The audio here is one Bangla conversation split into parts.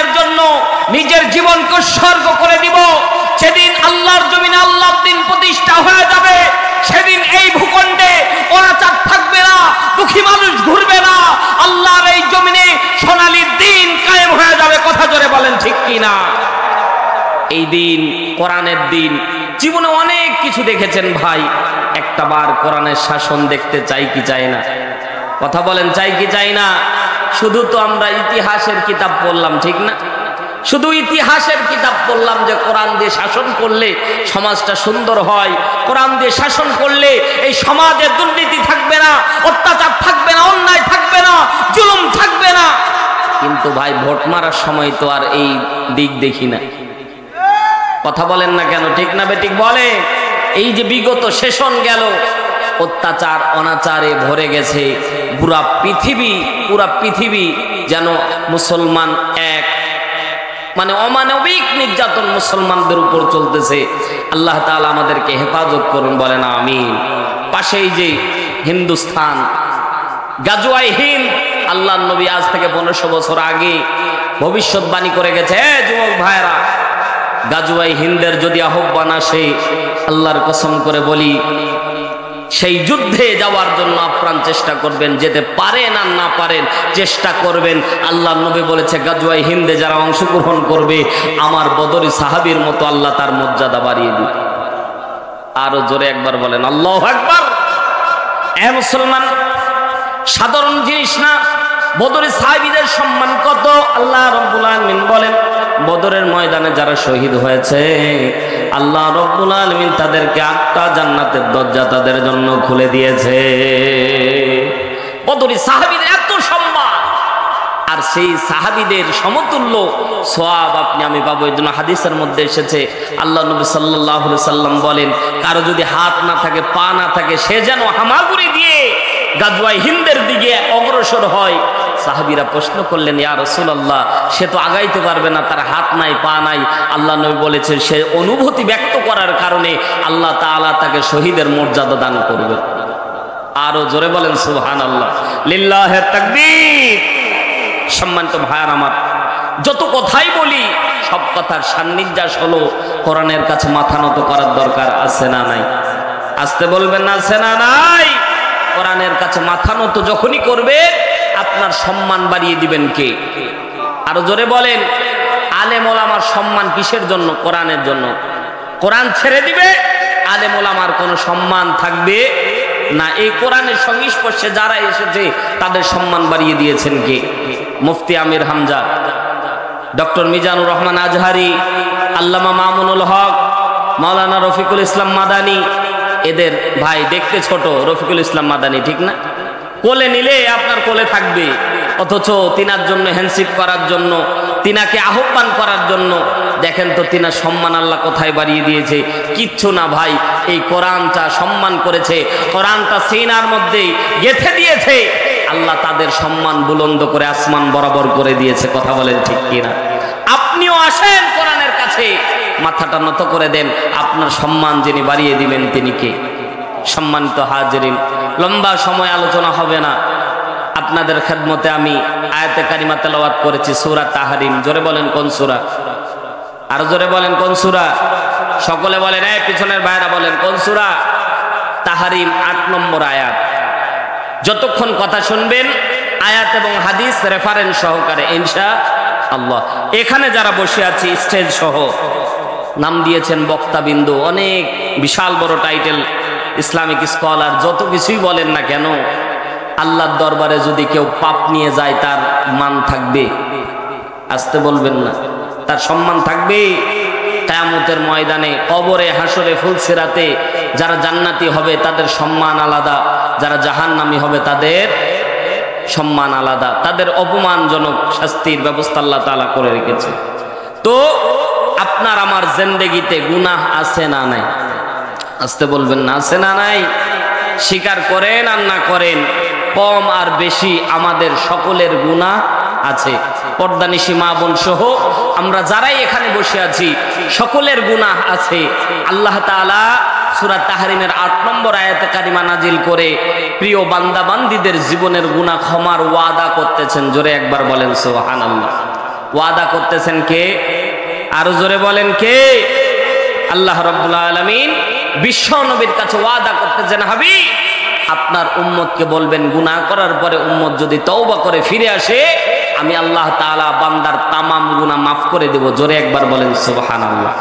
কোরআনের জন্য নিজের জীবনকে উৎসর্গ করে দিব। সেদিন আল্লাহর জমিনে আল্লাহর দ্বীন প্রতিষ্ঠা হয়ে যাবে। সেদিন এই ভূখণ্ডে অনাচার থাকবে না, দুঃখী মানুষ ঘুরবে না, আল্লাহর এই জমিনে সোনালী দ্বীন কায়েম হয়ে যাবে। কথা জোরে বলেন ঠিক কিনা? এই দিন কোরআনের দিন। জীবনে অনেক কিছু দেখেছেন ভাই, একটা বার কোরআনের শাসন দেখতে চাই কি চাই না? কথা বলেন, চাই কি চাই না? শুধু তো আমরা ইতিহাসের কিতাব পড়লাম, ঠিক না? শুধু ইতিহাসের কিতাব পড়লাম যে কোরআন দিয়ে শাসন করলে সমাজটা সুন্দর হয়, কোরআন দিয়ে শাসন করলে এই সমাজে দুর্নীতি থাকবে না, অত্যাচার থাকবে না, অন্যায় থাকবে না, জুলুম থাকবে না। কিন্তু ভাই ভোট মারার সময় তো আর এই দিক দেখি না। কথা বলেন না কেন? ঠিক না বেঠিক বলে? এই যে বিগত সেশন গেল, অত্যাচার অনাচারে ভরে গেছে পুরা পৃথিবী যেন মুসলমান এক, মানে অমানবিক নির্যাতন মুসলমানদের উপর চলতেছে। আল্লাহ তাআলা আমাদেরকে হেফাজত করুন, বলেন আমিন। পাশেই যে হিন্দুস্তান, গাজওয়ায়ে হিন্দ, আল্লাহর নবী আজ থেকে 1500 বছর আগে ভবিষ্যৎবাণী করে গেছে, যুবক ভাইরা, গাজওয়ায়ে হিন্দের যদি আহ্বান আসে, আল্লাহর কসম করে বলি সেই যুদ্ধে যাওয়ার জন্য আপ্রাণ চেষ্টা করবেন। যেতে পারেন আর না পারেন চেষ্টা করবেন। আল্লাহর নবী বলেছে গাজওয়ায়ে হিন্দে যারা অংশগ্রহণ করবে আমার বদরি সাহাবীর মতো আল্লাহ তার মর্যাদা বাড়িয়ে দিবে। আরো জোরে একবার বলেন আল্লাহু আকবার। এ মুসলমান, সাধারণ জিনিস না, বদরি সাহাবীদের সম্মান কত। আল্লাহ রাব্বুল আলামিন বলেন বদরের ময়দানে যারা শহীদ হয়েছে আল্লাহ রাব্বুল আলামিন তাদেরকে 8টা জান্নাতের দরজা তাদের জন্য খুলে দিয়েছে। বদরি সাহাবীদের এত সম্মান, আর সেই সাহাবীদের সমতুল্য সওয়াব আপনি আমি পাবো। এই জন্য হাদিসের মধ্যে এসেছে আল্লাহ নবী সাল্লাল্লাহু আলাইহি সাল্লাম বলেন, কারো যদি হাত না থাকে, পা না থাকে, সে যেন হামাগুড়ি দিয়ে গাজওয়ায়ে হিন্দের দিকে অগ্রসর হয়। সাহাবীরা প্রশ্ন করলেন, ইয়া রাসূলুল্লাহ, সে তো আগাইতে পারবে না, তার হাত নাই, পা নাই। আল্লাহ নবী বলেছেন সে অনুভূতি ব্যক্ত করার কারণে আল্লাহ তাআলা তাকে শহীদের মর্যাদা দান করবে। আরো জোরে বলেন সুবহানাল্লাহ, লিল্লাহি তাকবীর। সম্মানিত ভাইয়ার আমার, যত কথাই বলি সব কথার সান্নিধ্যাস হলো কোরআনের কাছে মাথা নত করার দরকার আছে না নাই? আসতে বলবেন না, আছে না নাই? কোরআনের কাছে মাথা নত যখনই করবে আপনার সম্মান বাড়িয়ে দিবেন কে? আরো জোরে বলেন। আলেম ওলামার সম্মান কিসের জন্য? কোরআনের জন্য। কোরআন ছেড়ে দিবে, আলেম ওলামার কোনো সম্মান থাকবে না। এই কোরআনের সংস্পর্শে যারা এসেছে তাদের সম্মান বাড়িয়ে দিয়েছেন কে? মুফতি আমির হামজা, ডক্টর মিজানুর রহমান আজহারি, আল্লামা মামুনুল হক, মাওলানা রফিকুল ইসলাম মাদানী। এদের ভাই দেখতে ছোট, রফিকুল ইসলাম মাদানী, ঠিক না? কোলে নিলে আপনার কোলে থাকবে, অথচ তিনার জন্য হ্যান্ডশেক করার জন্য, তিনাকে আহ্বান করার জন্য দেখেন তো তিনার সম্মান আল্লাহ কোথায় বাড়িয়ে দিয়েছে? কিচ্ছু না ভাই, এই কোরআনটা সম্মান করেছে, কোরআনটা সিনার মধ্যে গেঁথে দিয়েছে, আল্লাহ তাদের সম্মান বুলন্দ করে আসমান বরাবর করে দিয়েছে। কথা বলেন ঠিক কিনা? আপনিও আসেন কোরআনের কাছে, মাথাটা নত করে দেন, আপনার সম্মান যিনি বাড়িয়ে দিবেন তিনি কে? সম্মানিত হাজিরিন, লম্বা সময় আলোচনা হবে না, আপনাদের খেদমতে আমি আয়াতে কারিমা তেলাওয়াত করেছি সূরা তাহরিম। জোরে বলেন কোন সূরা? আরো জোরে বলেন কোন সূরা? সকলে বলেন, এই পিছনের ভাইরা বলেন কোন সূরা? তাহরিম 8 নম্বর আয়াত। যতক্ষণ কথা শুনবেন আয়াত এবং হাদিস রেফারেন্স সহকারে ইনশাআল্লাহ। এখানে যারা বসে আছি স্টেজ সহ, নাম দিয়েছেন বক্তাবিন্দু, অনেক বিশাল বড় টাইটেল, ইসলামিক স্কলার, যত কিছুই বলেন না কেন, আল্লাহর দরবারে যদি কেউ পাপ নিয়ে যায় তার মান থাকবে? আসতে বলবেন না, তার সম্মান থাকবে? কিয়ামতের ময়দানে, কবরে, হাসরে, ফুলসিরাতে যারা জান্নাতি হবে তাদের সম্মান আলাদা, যারা জাহান্নামী হবে তাদের সম্মান আলাদা, তাদের অপমানজনক শাস্তির ব্যবস্থা আল্লাহ তাআলা করে রেখেছে। তো আপনার আমার জিন্দেগিতে গুনাহ আছে না নাই? আসতে বলবেন না, আছে না নাই? স্বীকার করেন আর না করেন, কম আর বেশি আমাদের সকলের গুনাহ আছে। পর্দানিশী মা বোন সহ আমরা যারাই এখানে বসে আছি সকলের গুনাহ আছে। আল্লাহ তাআলা সূরা তাহরিমের 8 নম্বর আয়াতে কারিমা নাজিল করে প্রিয় বান্দা বান্দীদের জীবনের গুনাহ ক্ষমার ওয়াদা করতেছেন। জোরে একবার বলেন সুবহানাল্লাহ। ওয়াদা করতেছেন কে? আরো জোরে বলেন কে? আল্লাহ রাব্বুল আলামিন বিশ্ব নবীর কাছে ওয়াদা করতেছেন, হাবিব আপনার উম্মতকে বলবেন গুনাহ করার পরে উম্মত যদি তওবা করে ফিরে আসে, আমি আল্লাহ তাআলা বান্দার তামাম গুনাহ মাফ করে দেব। জোরে একবার বলেন সুবহানাল্লাহ।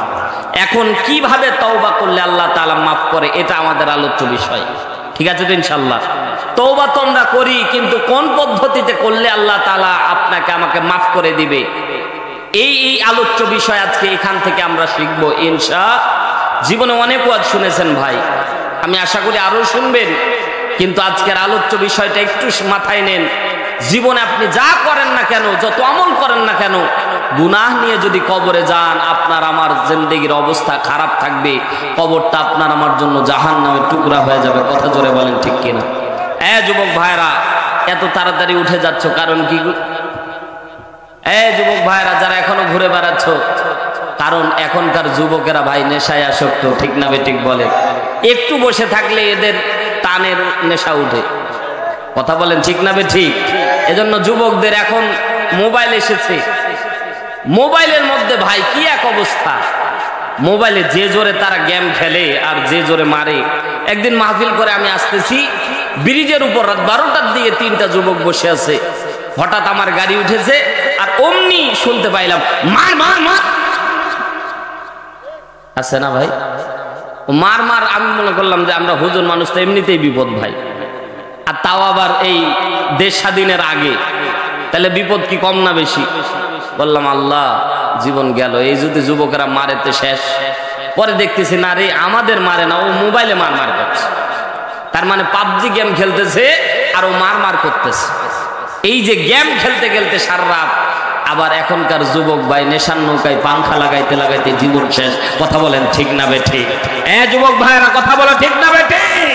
এখন কিভাবে তওবা করলে আল্লাহ তাআলা মাফ করে, এটা আমাদের আলোচ্য বিষয়। ঠিক আছে তো ইনশাআল্লাহ? তওবা তো আমরা করি, কিন্তু কোন পদ্ধতিতে করলে আল্লাহ তাআলা আপনাকে আমাকে মাফ করে দিবে, এই আলোচ্য বিষয় আজকে এখান থেকে আমরা শিখবো ইনশাআল্লাহ। জীবনে অনেক ওয়াজ শুনেছেন ভাই, আমি আশা করি আরো শুনবেন, কিন্তু আজকের আলোচ্য বিষয়টা একটু মাথায় নেন। জীবনে আপনি যা করেন না কেন, যত আমল করেন না কেন, গুনাহ নিয়ে যদি কবরে যান, আপনার আমার জিন্দেগির অবস্থা খারাপ থাকবে। কবরটা আপনার আমার জন্য জাহান্নামের টুকরা হয়ে যাবে। কথা জোরে বলেন ঠিক কিনা? যুবক ভাইরা, এত তাড়াতাড়ি উঠে যাচ্ছ কারণ কি? যুবক ভাইরা যারা এখনো ঘুরে বেড়াচ্ছ, কারণ এখনকার যুবকেরা ভাই নেশায় আসক্ত। ঠিক না বেঠিক বলে? একটু বসে থাকলে এদের টানের নেশা উঠে। কথা বলেন ঠিক না বেঠিক? এজন্য যুবকদের এখন মোবাইল এসেছে, মোবাইলের মধ্যে ভাই কি এক অবস্থা। মোবাইলে যে জোরে তারা গেম খেলে আর যে জোরে মারে। একদিন মাহফিল করে আমি আসতেছি, ব্রিজের উপর রাত 12টার দিকে 3টা যুবক বসে আছে। হঠাৎ আমার গাড়ি উঠেছে, আর অমনি শুনতে পাইলাম মার মার মার। আছে না ভাই? মার মার। আমি মনে করলাম যে আমরা হুজুর মানুষ তো এমনিতেই বিপদ ভাই, আর তাও আবার এই দেশ স্বাধীনের আগে, তাহলে বিপদ কি কম না বেশি? বললাম আল্লাহ, জীবন গেল। এই যদি যুবকেরা মারে তো শেষ। পরে দেখতেছি না রে, আমাদের মারে না, ও মোবাইলে মার মার করছে। তার মানে পাবজি গেম খেলতেছে আর ও মার মার করতেছে। এই যে গেম খেলতে খেলতে সারা রাত। আবার এখনকার যুবক ভাই নেশার নৌকায় পাংখা লাগাইতে লাগাইতে জীবন শেষ। কথা বলেন ঠিক না বেঠিক? যুবক ভাইরা কথা বলো ঠিক না বেঠিক?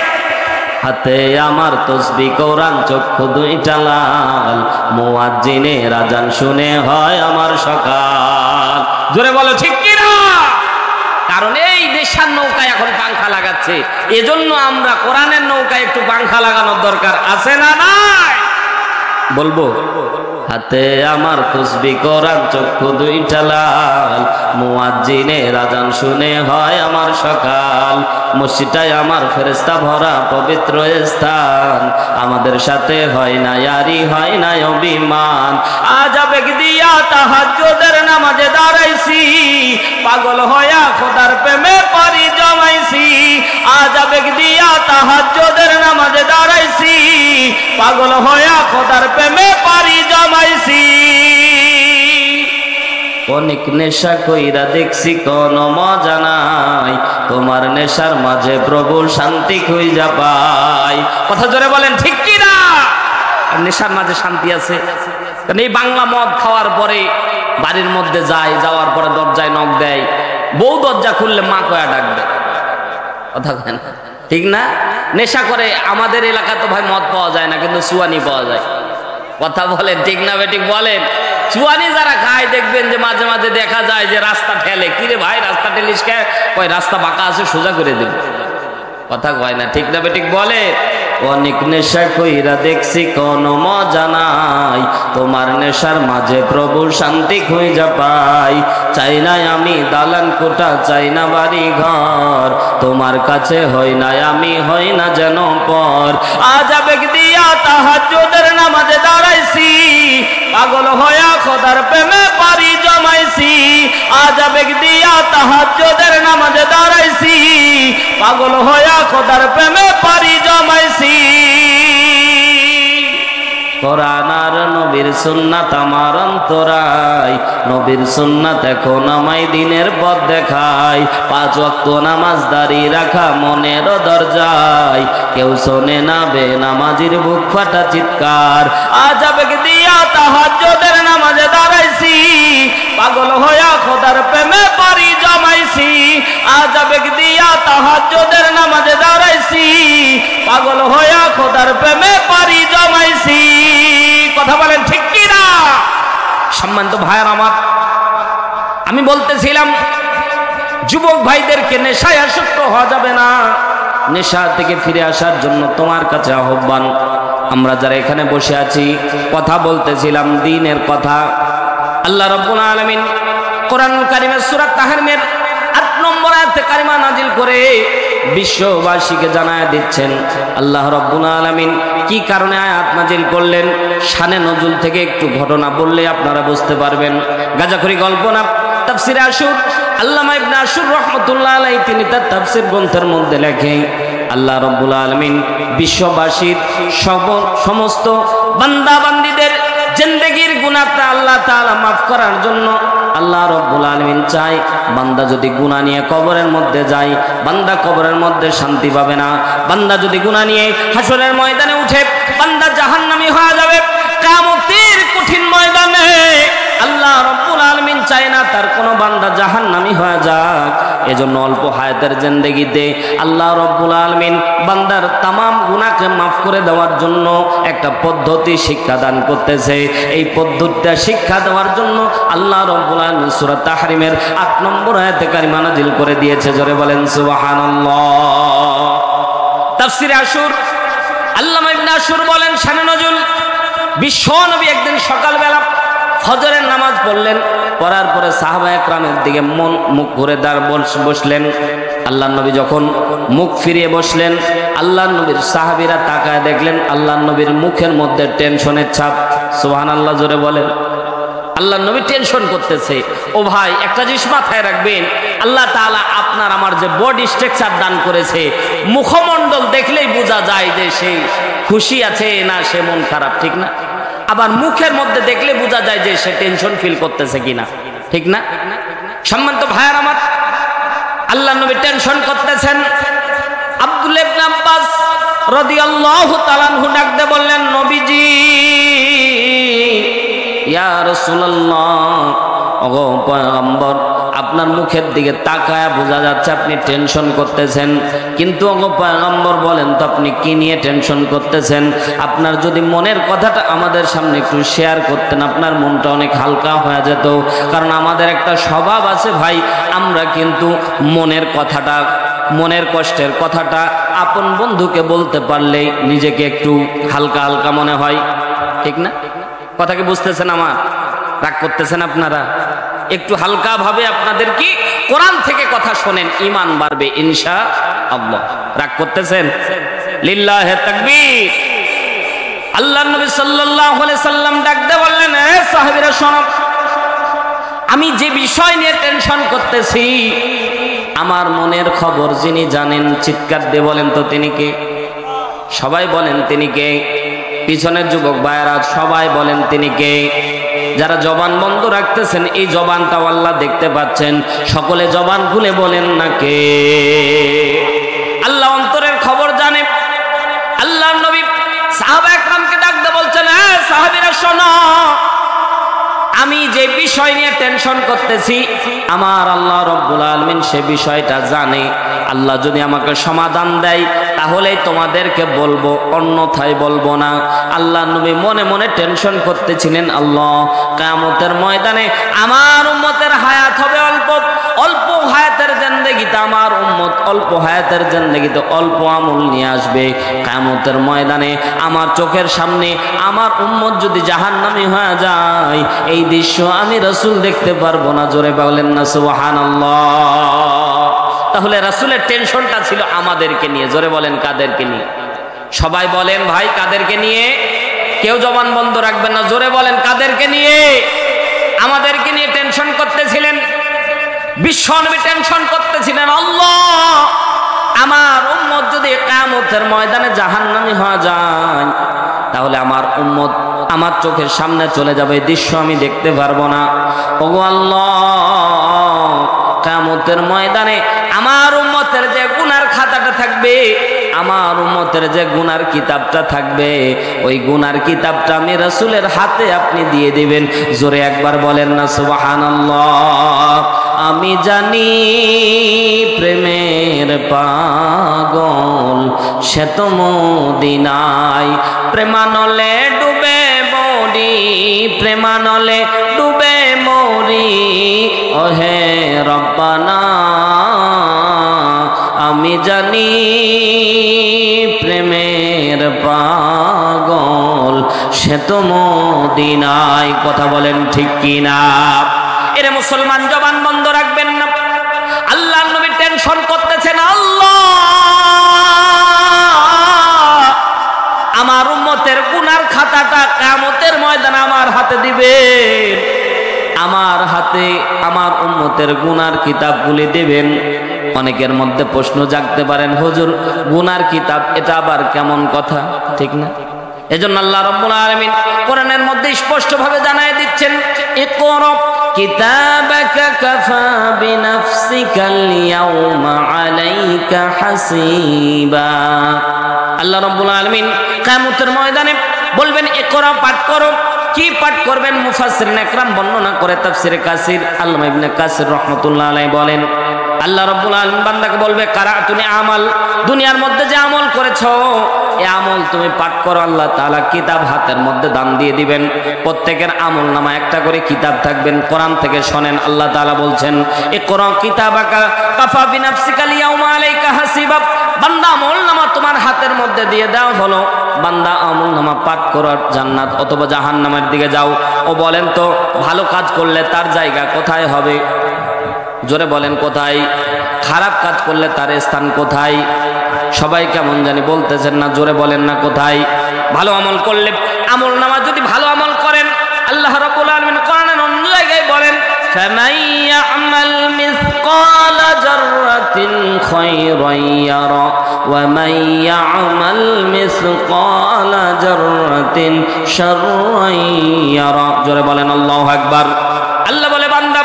হাতে আমার তসবিহ কোরআন, চক্ষু দুইটা লাল, মুয়াজ্জিনের আযান শুনে হয় আমার সকাল। জোরে বলো ঠিক কি না? কারণ এই নেশার নৌকায় এখন পাংখা লাগাচ্ছে, এজন্য আমরা কোরআনের নৌকায় একটু পাংখা লাগানোর দরকার আছে না নাই? বলবো হাতে আমার তসবিহ কোরআন, চক্ষু দুইটা লাল, মুয়াজ্জিনের আযান শুনে হয় আমার সকাল। মসজিদটাই আমার ফেরেশতা ভরা পবিত্র স্থান, আমাদের সাথে হয় না ইয়ারি, হয় না অভিমান। আজ আবেগ দিয়া তাহাজ্জুদের নামাজে দাঁড়াইছি, পাগল হইয়া খোদার প্রেমে পারি জমাইছি। আজ আবেগ দিয়া তাহাজ্জুদের নামাজে দাঁড়াইছি, পাগল হইয়া খোদার প্রেমে পারি জমাইছি। অনেক নেশা কইরা দেখছি কোনো মজা নাই, তোমার নেশার মাঝে প্রভু শান্তি খুঁজা পাই। কথা জোরে বলেন ঠিক কি না? নেশার মাঝে শান্তি আছে। কারণ এই বাংলা মদ খাওয়ার পরে বাড়ির মধ্যে যায়, যাওয়ার পরে দরজায় নক দেয়, বউ দরজা খুললে মা কয়া ডাকবে। কথা কেন ঠিক না? নেশা করে। আমাদের এলাকা তো ভাই মদ পাওয়া যায় না, কিন্তু চুয়ানি পাওয়া যায়। কথা বলেন ঠিক না বেঠিক বলেন? চুয়ানি যারা খায় দেখবেন যে মাঝে মাঝে দেখা যায় যে রাস্তা ঠেলে। কিরে ভাই রাস্তা ঠেলিস কে? কয় রাস্তা বাঁকা আছে, সোজা করে দেব। কথা কয় না ঠিক না বেঠিক বলে? অনেক নেশা কইরা দেখছি কোনো মজা নাই, তোমার নেশার মাঝে প্রভু শান্তি খুঁজা পাই। চাই না আমি দালান কোঠা, চাই না বাড়ি ঘর, তোমার কাছে হই না আমি, হই না যেন পর। আজ আবেগ দিয়া তাহাজ্জুদের নামাজে দাঁড়াইছি, পাগল হইয়া খোদার প্রেমে পারি জমাইছি। আজ আবেগ দিয়া তাহাজ্জুদের নামাজে দাঁড়াইছি, পাগল হইয়া খোদার প্রেমে পারি জমাইছি। কোরআন আর নবীর সুন্নাত আমার অন্তরায়, নবীর সুন্নাত এখন আমায় দিনের পথ দেখায়। 5 ওয়াক্ত নামাজ দাঁড়ি রাখা মনের দরজায়, কেউ শোনে না বেনামাজির বুক ফাটা চিৎকার। আজ আবেগ দিয়া তাহাজ্জুদের নামাজে দাঁড়াইছি, পাগল হইয়া খোদার প্রেমে পারি জমাইছি। আজ আবেগ দিয়া তাহাজ্জুদের নামাজে দাঁড়াইছি, পাগল হইয়া খোদার প্রেমে পারি জমাইছি। কথা বলেন ঠিক কি না? সম্মানিত ভাইয়ের আমার, আমি বলতেছিলাম যুবক ভাইদেরকে নেশায় আসক্ত হওয়া যাবে না। নেশা থেকে ফিরে আসার জন্য তোমার কাছে আহ্বান। আমরা যারা এখানে বসে আছি কথা বলতেছিলাম দিনের কথা। আল্লাহ রাব্বুল আলামিন কোরআনুল কারীমের সূরা তাহরিমের ৮ নম্বর আয়াতে কারিমা নাজিল করে বিশ্ববাসীকে জানায় দিচ্ছেন আল্লাহ রাব্বুল আলামিন কি কারণে আয়াত নাজিল করলেন। শানে নজুল থেকে একটু ঘটনা বললে আপনারা বুঝতে পারবেন। গাজাখুরি গল্প না, তাফসিরে আশুর আল্লামা ইবনে আশুর রাহমাতুল্লাহ আলাইহি তিনি তার তাফসির গ্রন্থের মধ্যে লেখেন আল্লাহ রাব্বুল আলামিন বিশ্ববাসীর সমস্ত বান্দা বান্দীদের জিন্দেগির গুনাহটা আল্লাহ তাআলা মাফ করার জন্য আল্লাহ রাব্বুল আলামিন চায় বান্দা যদি গুনাহ নিয়ে কবরের মধ্যে যায়, বান্দা কবরের মধ্যে শান্তি পাবে না। বান্দা যদি গুনাহ নিয়ে হাসরের ময়দানে উঠে, বান্দা জাহান্নামী হয়ে যাবে। কিয়ামতের কঠিন ময়দানে আল্লাহ রাব্বুল আলামিন চায় না তার কোনো বান্দা জাহান্নামী হয়ে যাক। এজন্য অল্প হায়াতের জিন্দেগিতে আল্লাহ রাব্বুল আলামিন বান্দার তামাম গুনাহকে মাফ করে দেওয়ার জন্য একটা পদ্ধতি শিক্ষা দান করতেছে। এই পদ্ধতিটা শিক্ষা দেওয়ার জন্য আল্লাহ রাব্বুল আলামিন সূরা তাহরিমের ৮ নম্বর আয়াতে কারিমা নাজিল করে দিয়েছে। জোরে বলেন সুবহানাল্লাহ। তাফসিরে আশুর আল্লামা ইবনে আশুর বলেন শানে নজুল বিশ্বনবী একদিন সকালবেলা ফজরের নামাজ পড়লেন, পড়ার পরে সাহাবায়ে কেরামের দিকে মুখ ঘুরে বসলেন। আল্লাহর নবী যখন মুখ ফিরিয়ে বসলেন, আল্লাহর নবীর সাহাবীরা তাকায় দেখলেন আল্লাহর নবীর মুখের মধ্যে টেনশনের ছাপ। সুবহানাল্লাহ, জোরে বলেন। আল্লাহর নবী টেনশন করতেছে। ও ভাই, একটা জিনিস মাথায় রাখবেন, আল্লাহ তাআলা আপনার আমার যে বডি স্ট্রাকচার দান করেছে, মুখমণ্ডল দেখলেই বোঝা যায় যে সে খুশি আছে না সে মন খারাপ, ঠিক না? আবার মুখের মধ্যে দেখলে বোঝা যায় যে সে টেনশন ফিল করতেছে কিনা, ঠিক না? সম্মানিত ভাইয়ার আমার, আল্লাহর নবী টেনশন করতেছেন। আব্দুল্লাহ ইবনে আব্বাস রাদিয়াল্লাহু তাআলা আনহু ডাক দিয়ে বললেন, নবীজি, ইয়া রাসূলুল্লাহ, ওগো পয়গম্বর, আপনার মুখের দিকে তাকায় বোঝা যাচ্ছে আপনি টেনশন করতেছেন, কিন্তু ওগো পয়গম্বর বলেন তো আপনি কি নিয়ে টেনশন করতেছেন? আপনার যদি মনের কথাটা আমাদের সামনে একটু শেয়ার করতেন, আপনার মনটা অনেক হালকা হয়ে যেত। কারণ আমাদের একটা স্বভাব আছে ভাই, আমরা কিন্তু মনের কথাটা, মনের কষ্টের কথাটা আপন বন্ধুকে বলতে পারলে নিজেকে একটু হালকা হালকা মনে হয়, ঠিক না? কথা কি বুঝতেছেন আমার? রাগ করতেছেন আপনারা? একটু হালকা ভাবে আপনাদের কি কোরআন থেকে কথা শোনেন, ঈমান বাড়বে ইনশাআল্লাহ। রাগ করতেছেন? লিল্লাহি তাকবীর। আল্লাহর নবী সাল্লাল্লাহু আলাইহি সাল্লাম ডাক দিয়ে বললেন, এ সাহাবীরা শোনো, আমি যে বিষয় নিয়ে টেনশন করতেছি আমার মনের খবর যিনি জানেন, চিৎকার দিয়ে বলেন তো তিনি কে? সবাই বলেন তিনি কে? পিছনের যুবক ভাইয়েরা সবাই বলেন তিনি কে? যারা জবান বন্ধ রাখতেছেন এই জবানটাও আল্লাহ দেখতে পাচ্ছেন, সকলে জবান খুলে বলেন না কে? আল্লাহ অন্তরের খবর জানে। আল্লাহর নবী সাহাবায়ে কেরামকে ডাক দিয়ে বলছেন, এ সাহাবীরা শোনো, আমি যে বিষয় নিয়ে টেনশন করতেছি আমার আল্লাহ রাব্বুল আলামিন সে বিষয়টা জানে। আল্লাহ যদি আমাকে সমাধান দেয় তাহলেই তোমাদেরকে বলবো, অন্যথায় বলবো না। আল্লাহ নবী মনে মনে টেনশন করতেছিলেন, আল্লাহ কিয়ামতের ময়দানে আমার উম্মতের হায়াত হবে অল্প, অল্প হায়াতের জিন্দেগিতে আমার উম্মত অল্প হায়াতের জিন্দেগিতে অল্প আমল নিয়ে আসবে। কিয়ামতের ময়দানে আমার চোখের সামনে আমার উম্মত যদি জাহান্নামী হয়ে যায়, এই দৃশ্য আমি রাসূল দেখতে পারবো না। জোরে বলেন না সুবহানাল্লাহ। তাহলে রাসূলের টেনশনটা ছিল আমাদেরকে নিয়ে। জোরে বলেন কাদেরকে নিয়ে? সবাই বলেন ভাই কাদেরকে নিয়ে? কেউ জবান বন্ধ রাখবেন না, জোরে বলেন কাদেরকে নিয়ে? আমাদেরকে নিয়ে টেনশন করতেছিলেন। বিশ্বনবী টেনশন করতেছিলেন, আল্লাহ আমার উম্মত যদি কিয়ামতের ময়দানে জাহান্নামী হয়ে যায় তাহলে আমার উম্মত আমার চোখের সামনে চলে যাবে, এই দৃশ্য আমি দেখতে পারবো না। ওগো আল্লাহ, কিয়ামতের ময়দানে আমার উম্মতের যে গুনার খাতাটা থাকবে, আমার উম্মতের যে গুনার কিতাবটা থাকবে, ওই গুনার কিতাবটা আমি রাসূলের হাতে আপনি দিয়ে দিবেন। জোরে একবার বলেন না সুবহানাল্লাহ। আমি জানি প্রেমের পাগল সে তো মদিনায়, প্রেমানলে ডুবে মরি, প্রেমানলে ডুবে মরি, ওহে রব্বানা আমি জানি প্রেমের পাগল সে তো মদিনায়। কথা বলেন ঠিক কিনা? এরে মুসলমান, জবান বন্ধ রাখবেন না। আল্লাহর নবী টেনশন করতেছেন, আল্লাহ আমার উম্মতের গুনার খাতাটা কিয়ামতের ময়দানে আমার হাতে দিবেন, আমার হাতে আমার উম্মতের গুনার কিতাবগুলি দিবেন। অনেকের মধ্যে প্রশ্ন জাগতে পারেন, হুজুর গুনার কিতাব এটা আবার কেমন কথা? ঠিক না? এজন্য আল্লাহ রাব্বুল আলামিন কোরআনের মধ্যে স্পষ্টভাবে জানায় দিচ্ছেন, ইকরা কিতাবাকা কাফা বিনাফসিকাল ইয়াউমা আলাইকা হাসিবা। আল্লাহ রাব্বুল আলামিন কিয়ামতের ময়দানে বলবেন, ইকরা, পাঠ করো। কি পাঠ করবেন? মুফাসসিরিন ইকরাম বর্ণনা করে তাফসীরে কাসির আল্লামা ইবনে কাসির রাহমাতুল্লাহ আলাইহি বলেন, আল্লাহ রাব্বুল আলামিন বান্দাকে বলবে, কারাতুনি আমাল, দুনিয়ার মধ্যে যে আমল করেছো এই আমল তুমি পাঠ করো। আল্লাহ তাআলা কিতাব হাতের মধ্যে দান দিয়ে দিবেন। প্রত্যেকের আমল নামা একটা করে কিতাব থাকবেন। কোরআন থেকে শোনেন, আল্লাহ তাআলা বলছেন, ইকরা কিতাবাকা কাফা বিনাফসিকাল ইয়াউমা আলাইকা হাসিবা। বান্দা আমল নামা তোমার হাতের মধ্যে দিয়ে দাও হলো, বান্দা আমল নামা পাঠ করার জান্নাত অথবা জাহান্নামের দিকে যাও। ও বলেন তো, ভালো কাজ করলে তার জায়গা কোথায় হবে? জোরে বলেন কোথায়? খারাপ কাজ করলে তার স্থান কোথায়? সবাই কেমন জানি বলতেছেন না, জোরে বলেন না কোথায়? ভালো আমল করলে, আমল নামা যদি ভালো আমল করেন, আল্লাহ রাব্বুল আলামিন কোরআনের অন্য জায়গায় বলেন, ফামান ইয়া'মাল মিসকালা যাররাতিন খায়রান ইয়ারা ওয়া মান ইয়া'মাল মিসকালা যাররাতিন শাররান ইয়ারা। জোরে বলেন আল্লাহু আকবার। আল্লাহ বলে, বান্দা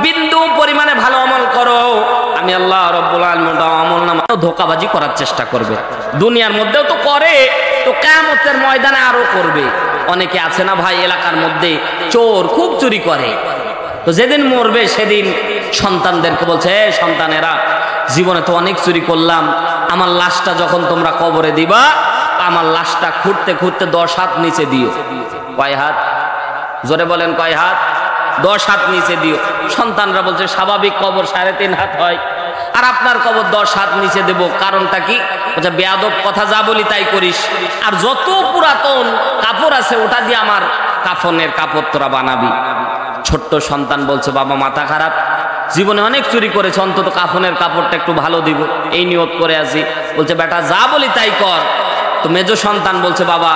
বিন্দু পরিমাণে ভালো আমল করো, আমি আল্লাহ রাব্বুল আলামিন আমল নামা ধোঁকাবাজি করার চেষ্টা করবে। দুনিয়ার মধ্যেও তো করে, তো কিয়ামতের ময়দানে আরো করবে। অনেকে আছে না ভাই, এলাকার মধ্যে চোর খুব চুরি করে, তো যেদিন মরবে সেদিন সন্তানদেরকে বলছে, এ সন্তানেরা, জীবনে তো অনেক চুরি করলাম, আমার লাশটা যখন তোমরা কবরে দিবা, আমার লাশটা খুঁড়তে খুঁড়তে 10 হাত নিচে দিও। কয় হাত? জোরে বলেন কয় হাত? 10 হাত নিচে দিও। সন্তানরা বলছে, স্বাভাবিক কবর 3.5 হাত হয়, আর আপনার কবর 10 হাত নিচে দেব, কারণটা কি? বলছে, বেয়াদব কথা, যা বলি তাই করিস, আর যত পুরাতন কাপড় আছে ওটা দিয়ে আমার কাফনের কাপড় তোরা বানাবি। ছোট্ট সন্তান বলছে, বাবা মাথা খারাপ, জীবনে অনেক চুরি করেছে, অন্তত কাফনের কাপড়টা একটু ভালো দিব, এই নিয়ত করে আছি। বলছে, বেটা যা বলি তাই কর। তো মেজো সন্তান বলছে, বাবা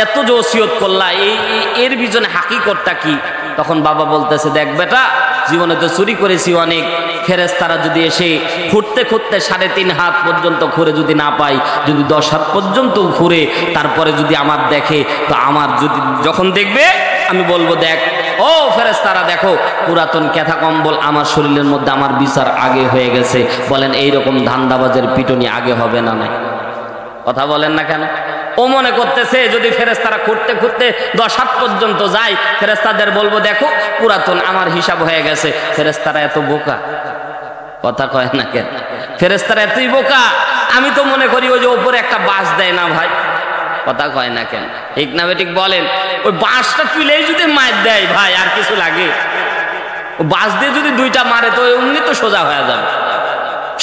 এত যে ওসিয়ত করলা, এর পিছনে হাকিকতটা কি? তখন বাবা বলতেছে, দেখ বেটা, জীবনে তো চুরি করেছি অনেক, ফেরেশতারা যদি এসে খুঁড়তে খুঁড়তে 3.5 হাত পর্যন্ত ঘুরে যদি না পাই, যদি 10 হাত পর্যন্ত ঘুরে তারপরে যদি আমার দেখে, তো আমার যদি যখন দেখবে আমি বলবো, দেখ ও ফেরেশতারা, দেখো পুরাতন ক্যাথা কম্বল আমার শরীরের মধ্যে, আমার বিচার আগে হয়ে গেছে। বলেন এইরকম ধান্দাবাজের পিটুনি আগে হবে না? নাই? কথা বলেন না কেন? ও মনে করতেছে যদি ফেরেশতারা খুঁড়তে খুঁড়তে 10 হাত পর্যন্ত যায়, ফেরেশতাদের বলবো, দেখো পুরাতন আমার হিসাব হয়ে গেছে। ফেরেশতারা এত বোকা? কথা কয় না কেন? ফেরেশতারা এতই বোকা। আমি তো মনে করি ওই যে উপরে একটা বাঁশ দেয় না ভাই, কথা কয় না কেন? ঠিক না বেঠিক বলেন? ওই বাঁশটা তুলেই যদি মার দেয় ভাই, আর কিছু লাগে? ও বাঁশ দিয়ে যদি 2টা মারে তো এমনি তো সোজা হয়ে যাবে।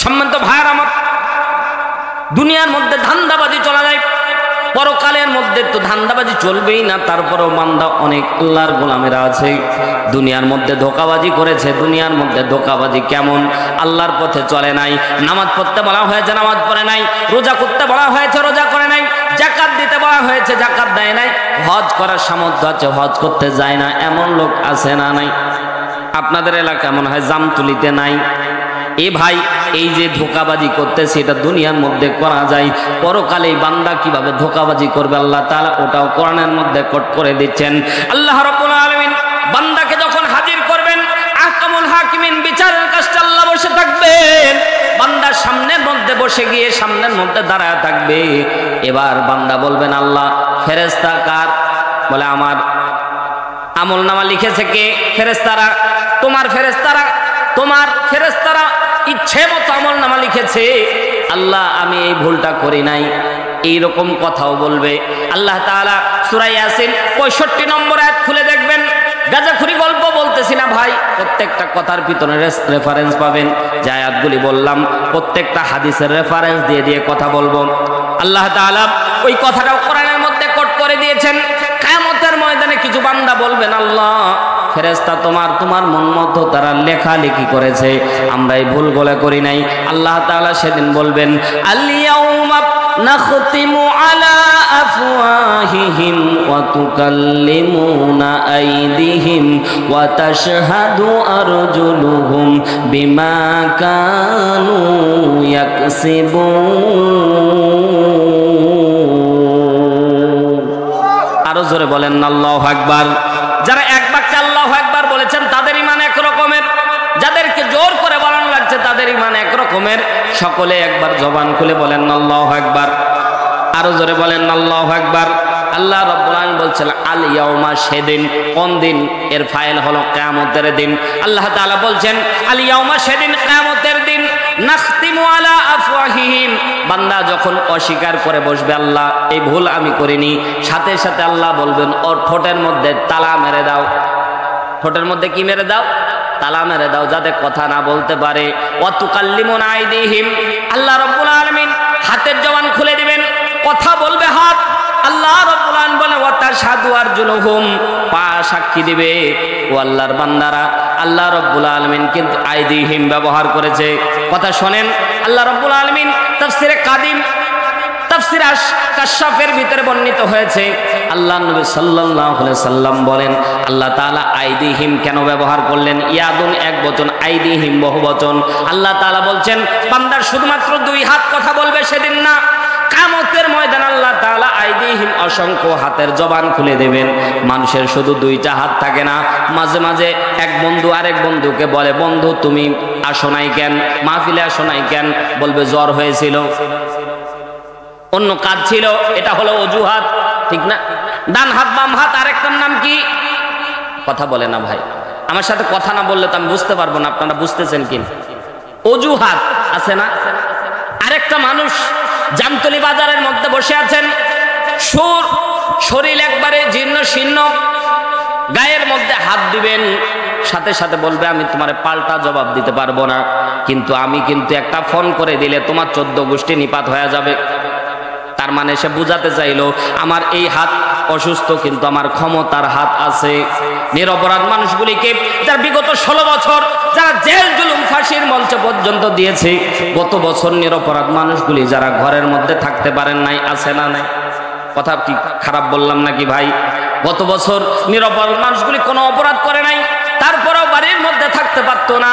সম্মানিত ভাইয়ার আমার, দুনিয়ার মধ্যে ধান্দাবাজি চলা যায়, পরকালের মধ্যে তো ধান্দাবাজি চলবেই না। তারপরেও বান্দা অনেক আল্লাহর গোলামেরা আছে দুনিয়ার মধ্যে ধোঁকাবাজি করেছে। দুনিয়ার মধ্যে ধোঁকাবাজি কেমন? আল্লাহর পথে চলে নাই, নামাজ পড়তে বলা হয়েছে নামাজ পড়ে নাই, রোজা করতে বলা হয়েছে রোজা করে নাই, যাকাত দিতে বলা হয়েছে যাকাত দেয় নাই, হজ করার সামর্থ্য আছে হজ করতে যায় না, এমন লোক আছে না নাই? আপনাদের এলাকা মনে হয় জামতুলিতে নাই। এ ভাই, এই যে ধোঁকাবাজি করতেছে এটা দুনিয়ার মধ্যে করা যায়, পরকালে বান্দা কিভাবে ধোঁকাবাজি করবে আল্লাহ তাআলা ওটাও কোরআনের মধ্যে কোট করে দিচ্ছেন। আল্লাহ রাব্বুল আলামিন বান্দাকে যখন হাজির করবেন, আহকামুল হাকিমিন বিচারের কাছে আল্লাহ বসে থাকবেন, বান্দার সামনের মধ্যে বসে গিয়ে সামনের মধ্যে দাঁড়ায় থাকবে। এবার বান্দা বলবেন, আল্লাহ ফেরেশতা কার? বলে আমার। আমলনামা লিখেছে কে? ফেরেশতারা। তোমার ফেরেশতারা? তোমার ফেরেশতারা ইচ্ছে মতো আমলনামা লিখেছে। আল্লাহ আমি এই ভুলটা করি নাই, এইরকম কথাও বলবে। আল্লাহ তাআলা সূরা ইয়াসিন 65 নম্বর আয়াত খুলে দেখবেন। গাজাখুরি গল্প বলতেছি না ভাই, প্রত্যেকটা কথার পিছনে রেফারেন্স পাবেন। যে আয়াতগুলি বললাম প্রত্যেকটা হাদিসের রেফারেন্স দিয়ে দিয়ে কথা বলবো। আল্লাহ তাআলা ওই কথাটাও কোরআনের মধ্যে কোট করে দিয়েছেন। কিছু বান্দা বলবেন, আল্লাহ ফেরেশতা তোমার মন মতো তারা লেখালেখি করেছে, আমরা এই ভুলগুলো করি নাই। আল্লাহ তাআলা সেদিন বলবেন, আল-ইয়াউমা নাখতিমু আলা আফওয়াহিহিম ওয়া তুকাল্লিমুনা আইদিহিম ওয়া তাশহাদু আরজুলুহুম বিমা কানু ইয়াকসিবুন। আরো জোরে বলেন আল্লাহু আকবার। যারা এক বাক্যে আল্লাহু আকবার বলেছেন তাদের ঈমান এক রকমের, যাদেরকে জোর করে বলানো লাগছে তাদের ঈমান এক রকমের। সকলে একবার জবান খুলে বলেন আল্লাহু আকবার। আরো জোরে বলেন আল্লাহু আকবার। আল্লাহ রাব্বুল আলামিন বলছেন আল ইয়াউমা, সেদিন। কোন দিন? এর ফাইল হলো কিয়ামতের দিন। আল্লাহ তাআলা বলছেন আল ইয়াউমা, সেদিন, কিয়ামতের দিন। নাখতিমু আলা আফওয়াহিহিম, বান্দা যখন অস্বীকার করে বসবে, আল্লাহ এই ভুল আমি করিনি, সাথে সাথে আল্লাহ বলবেন ওর ঠোঁটের মধ্যে তালা মেরে দাও। ঠোঁটের মধ্যে কি মেরে দাও? তালা মেরে দাও, যাতে কথা না বলতে পারে। ওয়া তুকাল্লিমুনা আইদিহিম, আল্লাহ রাব্বুল আলামিন হাতের জবান খুলে দিবেন, কথা বলবে হাত। আল্লাহ রাব্বুল আলামিন বলে ওয়া তাশহাদু আরজুলুহুম, পা সাক্ষী দিবে। ও আল্লাহর বান্দারা, আল্লাহ রাব্বুল আলামিন কিন্তু আইদিহিম ব্যবহার করেছে। কথা শোনেন, আল্লাহ রাব্বুল আলামিন তাফসিরে কাদিম, তাফসির কাশফের ভিতরে বর্ণিত হয়েছে, আল্লাহ নবী সাল্লাল্লাহু আলাইহি সাল্লাম বলেন আল্লাহ তাআলা আইদিহিম কেন ব্যবহার করলেন? ইয়াদুন এক বচন, আইদিহিম বহু বচন। আল্লাহ তাআলা বলছেন বান্দার শুধুমাত্র দুই হাত কথা বলবে সেদিন না, কিয়ামতের ময়দানে আল্লাহ তাআলা আইদিহিম অসংখ্য হাতের জবান খুলে দেবেন। মানুষের শুধু দুইটা হাত থাকে না, মাঝে মাঝে এক বন্ধু আরেক বন্ধুকে বলে, বন্ধু তুমি আসো নাই কেন, মাহফিলে আসো নাই কেন? বলবে জ্বর হয়েছিল, অন্য কাজ ছিল, এটা হলো অজুহাত, ঠিক না? ডান হাত বাম হাত আরেকটার নাম কি? কথা বলে না ভাই, আমার সাথে কথা না বললে তো আমি বুঝতে পারবো না আপনারা বুঝতেছেন কি। অজুহাত আছে না? আরেকটা মানুষ জামতলি বাজারের মধ্যে বসে আছেন, শরীর একবারে জীর্ণ শীর্ণ, গায়ের মধ্যে হাত দিবেন, সাথে সাথে বলবে আমি তোমার পাল্টা জবাব দিতে পারবো না, কিন্তু আমি কিন্তু একটা ফোন করে দিলে তোমার 14 গোষ্ঠী নিপাত হয়ে যাবে। তার মানে সে বুঝাতে চাইলো আমার এই হাত অসুস্থ, কিন্তু আমার ক্ষমতার হাত আছে। নিরপরাধ মানুষগুলিকে যার বিগত 16 বছর যারা জেল জুলুম ফাঁসির মঞ্চে পর্যন্ত দিয়েছে, গত বছর নিরপরাধ মানুষগুলি যারা ঘরের মধ্যে থাকতে পারেন নাই, আছে না নাই? কথা কি খারাপ বললাম নাকি ভাই? গত বছর নিরপরাধ মানুষগুলি কোনো অপরাধ করে নাই, তারপরেও বাড়ির মধ্যে থাকতে পারতো না,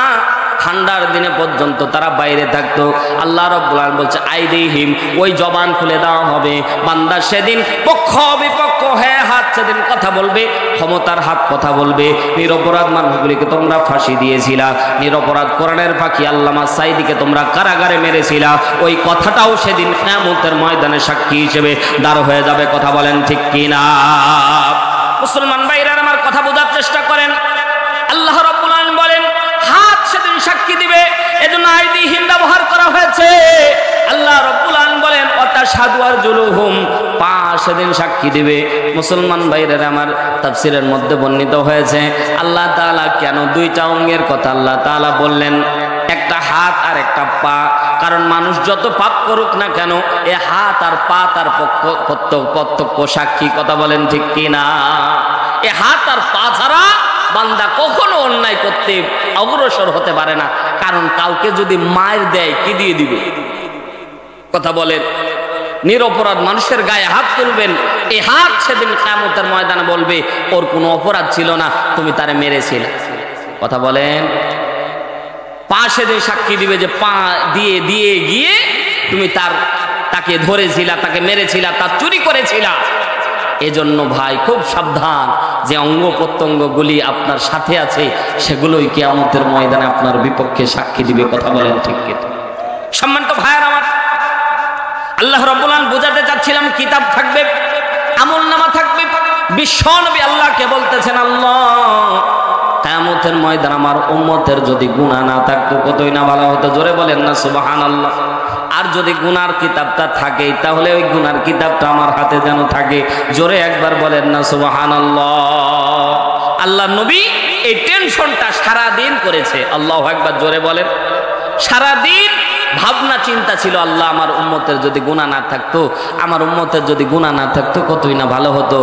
ঠান্ডার দিনে পর্যন্ত তারা বাইরে থাকতো। আল্লাহ রাব্বুল আলামিন বলছে আইদিহিম, ওই জবান খুলে দেওয়া হবে। বান্দা সেদিন পক্ষ বিপক্ষ হয়ে হাত সেদিন কথা বলবে, ক্ষমতার হাত কথা বলবে। নিরপরাধ মানুষগুলিকে তোমরা ফাঁসি দিয়েছিলা, নিরপরাধ কোরআনের পাখি আল্লামা সাইদিকে তোমরা কারাগারে মেরেছিলা, ওই কথাটাও সেদিন কিয়ামতের ময়দানে সাক্ষী হিসেবে দাঁড় হয়ে যাবে। কথা বলেন ঠিক কিনা? মুসলমান ভাইরা আমার কথা বোঝার চেষ্টা করেন। আল্লাহ রাব্বুল আলামিন বলেন হাত সেদিন সাক্ষী দিবে, এজন্য আইদিহিম ব্যবহার করা হয়েছে। আল্লাহ রাব্বুল আলামিন বলেন ওয়াতাশহাদু আরজুলুহুম, পা সেদিন সাক্ষী দিবে। মুসলমান ভাইরা আমার তাফসীরের মধ্যে বর্ণিত হয়েছে আল্লাহ তাআলা কেন দুইটা অঙ্গের কথা আল্লাহ তাআলা বললেন, একটা হাত আর একটা পা? কারণ মানুষ যত পাপ করুক না কেন, এ হাত আর পা তার প্রত্যক্ষ সাক্ষী। কথা বলেন ঠিক কিনা? এ হাত আর পা ছাড়া বান্দা কখনো অন্যায় করতে অগ্রসর হতে পারে না। কারণ কাউকে যদি মার দেয়, কি দিয়ে দিবে? কথা বলেন। নিরপরাধ মানুষের গায়ে হাত তুলবেন, এই হাত সেদিন কিয়ামতের ময়দানে বলবে ওর কোনো অপরাধ ছিল না, তুমি তারে মেরেছিলে। কথা বলেন। পা সেদিন সাক্ষী দিবে যে পা দিয়ে দিয়ে গিয়ে তুমি তাকে ধরেছিলা, তাকে মেরেছিলা, তার চুরি করেছিলা। এজন্য ভাই খুব সাবধান, যে অঙ্গ প্রত্যঙ্গগুলি আপনার সাথে আছে সেগুলোই কিয়ামতের ময়দানে আপনার বিপক্ষে সাক্ষী দিবে। কথা বলেন ঠিক কি? সম্মানিত ভাইয়ার আমার, আল্লাহ রাব্বুল আলামিন বোঝাতে চাচ্ছিলাম কিতাব থাকবে, আমলনামা থাকবে। বিশ্বনবী আল্লাহকে বলতেছেন আল্লাহ কিয়ামতের ময়দান আমার উম্মতের যদি গুনাহ না থাকতো কতই না ভালো হতো। জোরে বলেন না সুবহানাল্লাহ। আর যদি গুনার কিতাবটা থাকে তাহলে ওই গুনার কিতাবটা আমার হাতে যেন থাকে। জোরে একবার বলেন না সুবহানাল্লাহ। আল্লাহ নবী এই টেনশনটা সারাদিন করেছে। আল্লাহু আকবার। জোরে বলেন। সারাদিন ভাবনা চিন্তা ছিল, আল্লাহ আমার উম্মতের যদি গুনাহ না থাকতো, আমার উম্মতের যদি গুনাহ না থাকতো কতই না ভালো হতো।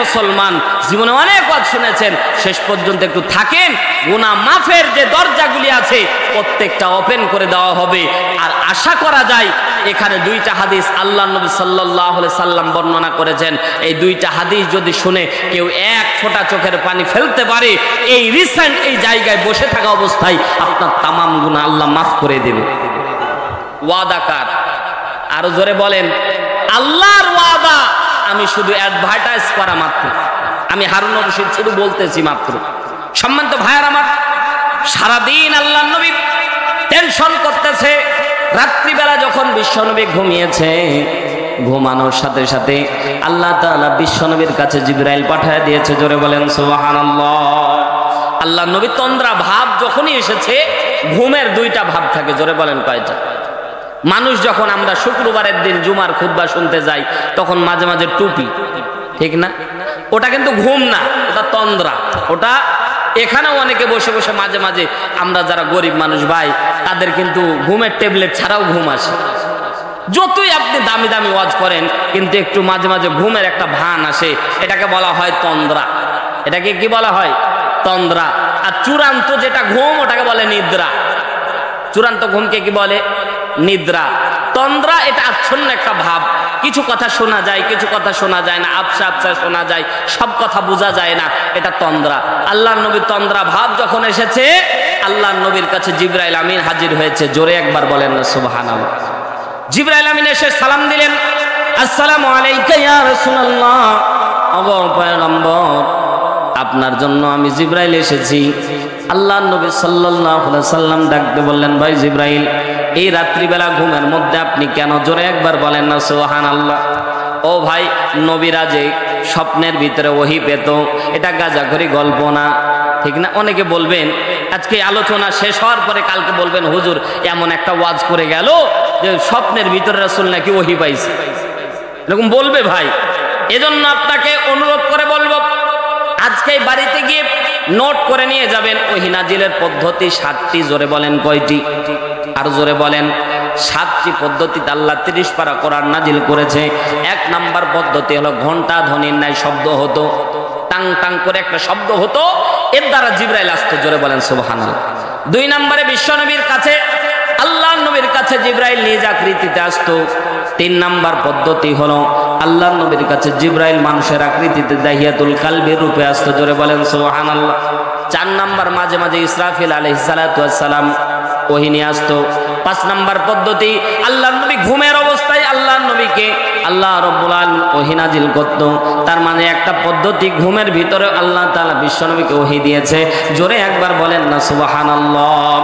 মুসলমান, জীবনে অনেক ওয়াজ শুনেছেন, শেষ পর্যন্ত একটু থাকেন, গুনাহ মাফের যে দরজাগুলি আছে প্রত্যেকটা ওপেন করে দেওয়া হবে। আর আশা করা যায় এখানে দুইটা হাদিস আল্লাহ নবী সাল্লাল্লাহু আলাইহি সাল্লাম বর্ণনা করেছেন, এই দুইটা হাদিস যদি শুনে কেউ এক ফোঁটা চোখের পানি ফেলতে পারে, এই রিসেন্ট এই জায়গায় বসে থাকা অবস্থায় আপনার তামাম গুনাহ আল্লাহ মাফ করে দেবে। ওয়াদা কার? আরো জোরে বলেন। আল্লাহর ওয়াদা। আমি শুধু অ্যাডভার্টাইজ করা মাত্র, আমি হারুন রশিদ শুধু বলতেছি মাত্র। সম্মানিত ভাইয়ার আমার, সারাদিন আল্লাহর নবী টেনশন করতেছে। রাত্রিবেলা যখন বিশ্বনবী ঘুমিয়েছে, ঘুমানোর সাথে সাথে আল্লাহ তাআলা বিশ্বনবীর কাছে জিবরাইল পাঠিয়ে দিয়েছে। জোরে বলেন সুবহানাল্লাহ। আল্লাহর নবী তন্দ্রা ভাব যখনই এসেছে, ঘুমের দুইটা ভাব থাকে। জোরে বলেন কয়টা? মানুষ যখন আমরা শুক্রবারের দিন জুমার খুতবা শুনতে যাই, তখন মাঝে মাঝে টুপি, ঠিক না? ওটা কিন্তু ঘুম না, ওটা তন্দ্রা। ওটা এখানেও অনেকে বসে বসে মাঝে মাঝে, আমরা যারা গরিব মানুষ ভাই, তাদের কিন্তু ঘুমের ট্যাবলেট ছাড়াও ঘুম আসে। যতই আপনি দামি দামি ওয়াজ করেন, কিন্তু একটু মাঝে মাঝে ঘুমের একটা ভান আসে, এটাকে বলা হয় তন্দ্রা। এটাকে কি বলা হয়? তন্দ্রা। আর চূড়ান্ত যেটা ঘুম, ওটাকে বলে নিদ্রা। চূড়ান্ত ঘুমকে কি বলে? নিদ্রা। তন্দ্রা এটা আচ্ছন্ন একটা ভাব, কিছু কথা শোনা যায়, কিছু কথা শোনা যায় না, আবসা আবসা শোনা যায়, সব কথা বোঝা যায় না, এটা তন্দ্রা। আল্লাহর নবীর তন্দ্রা ভাব যখন এসেছে, আল্লাহর নবীর কাছে জিবরাইল আমিন হাজির হয়েছে। জোরে একবার বলেন না সুবহানাল্লাহ। জিবরাইল আমিন এসে সালাম দিলেন, আসসালামু আলাইকা ইয়া রাসূলুল্লাহ। ওগো পয়গম্বর, আপনার জন্য আমি জিবরাইল এসেছি। আল্লাহর নবী সাল্লাল্লাহু আলাইহি সাল্লাম ডাকতে বললেন, ভাই জিবরাইল, এই রাত্রিবেলা ঘুমের মধ্যে আপনি কেন? জোরে একবার বলেন না সুবহানাল্লাহ। ও ভাই, নবীরা যে স্বপ্নের ভিতরে ওহী পেত, এটা গাঁজাখড়ি গল্প না, ঠিক না? অনেকে বলবেন, আজকে আলোচনা শেষ হওয়ার পরে কালকে বলবেন, হুজুর এমন একটা ওয়াজ করে গেল যে স্বপ্নের ভিতরে রাসূল নাকি ওহী পাইছে, এরকম বলবে ভাই। এজন্য আপনাকে অনুরোধ করে বলবো, আজকে বাড়িতে গিয়ে নোট করে নিয়ে যাবেন ওহী নাজিলের পদ্ধতি 7টি। জোরে বলেন কয়টি? আর জোরে বলেন। 7টি পদ্ধতিতে আল্লাহ 30 পারা কোরআন নাজিল করেছে। 1 নাম্বার পদ্ধতি হলো ঘন্টা ধ্বনির ন্যায় শব্দ হতো, টাং টাং করে একটা শব্দ হতো, এর দ্বারা জিবরাইল আসতো। জোরে বলেন সুবহানাল্লাহ। 2 নম্বরে বিশ্বনবীর কাছে, আল্লাহর নবীর কাছে জিবরাইল নিজ আকৃতিতে আসতো। 3 নাম্বার পদ্ধতি হলো আল্লাহর নবীর কাছে জিবরাইল মানুষের আকৃতিতে দাহিয়াতুল কালবির রূপে আসতো। জোরে বলেন সুবহানাল্লাহ। 4 নাম্বার মাঝে মাঝে ইসরাফিল আলাইহিস সালাতু ওয়াস সালাম ওহী নিয়ে আসতো। 5 নাম্বার পদ্ধতি, আল্লাহর নবী ঘুমের অবস্থায় আল্লাহর নবীকে আল্লাহ রাব্বুল আলামিন ওহী নাজিল করত। তার মানে একটা পদ্ধতি, ঘুমের ভিতরে আল্লাহ তাআলা বিশ্বনবীকে ওহী দিয়েছে। জোরে একবার বলেন না সুবহানাল্লাহ।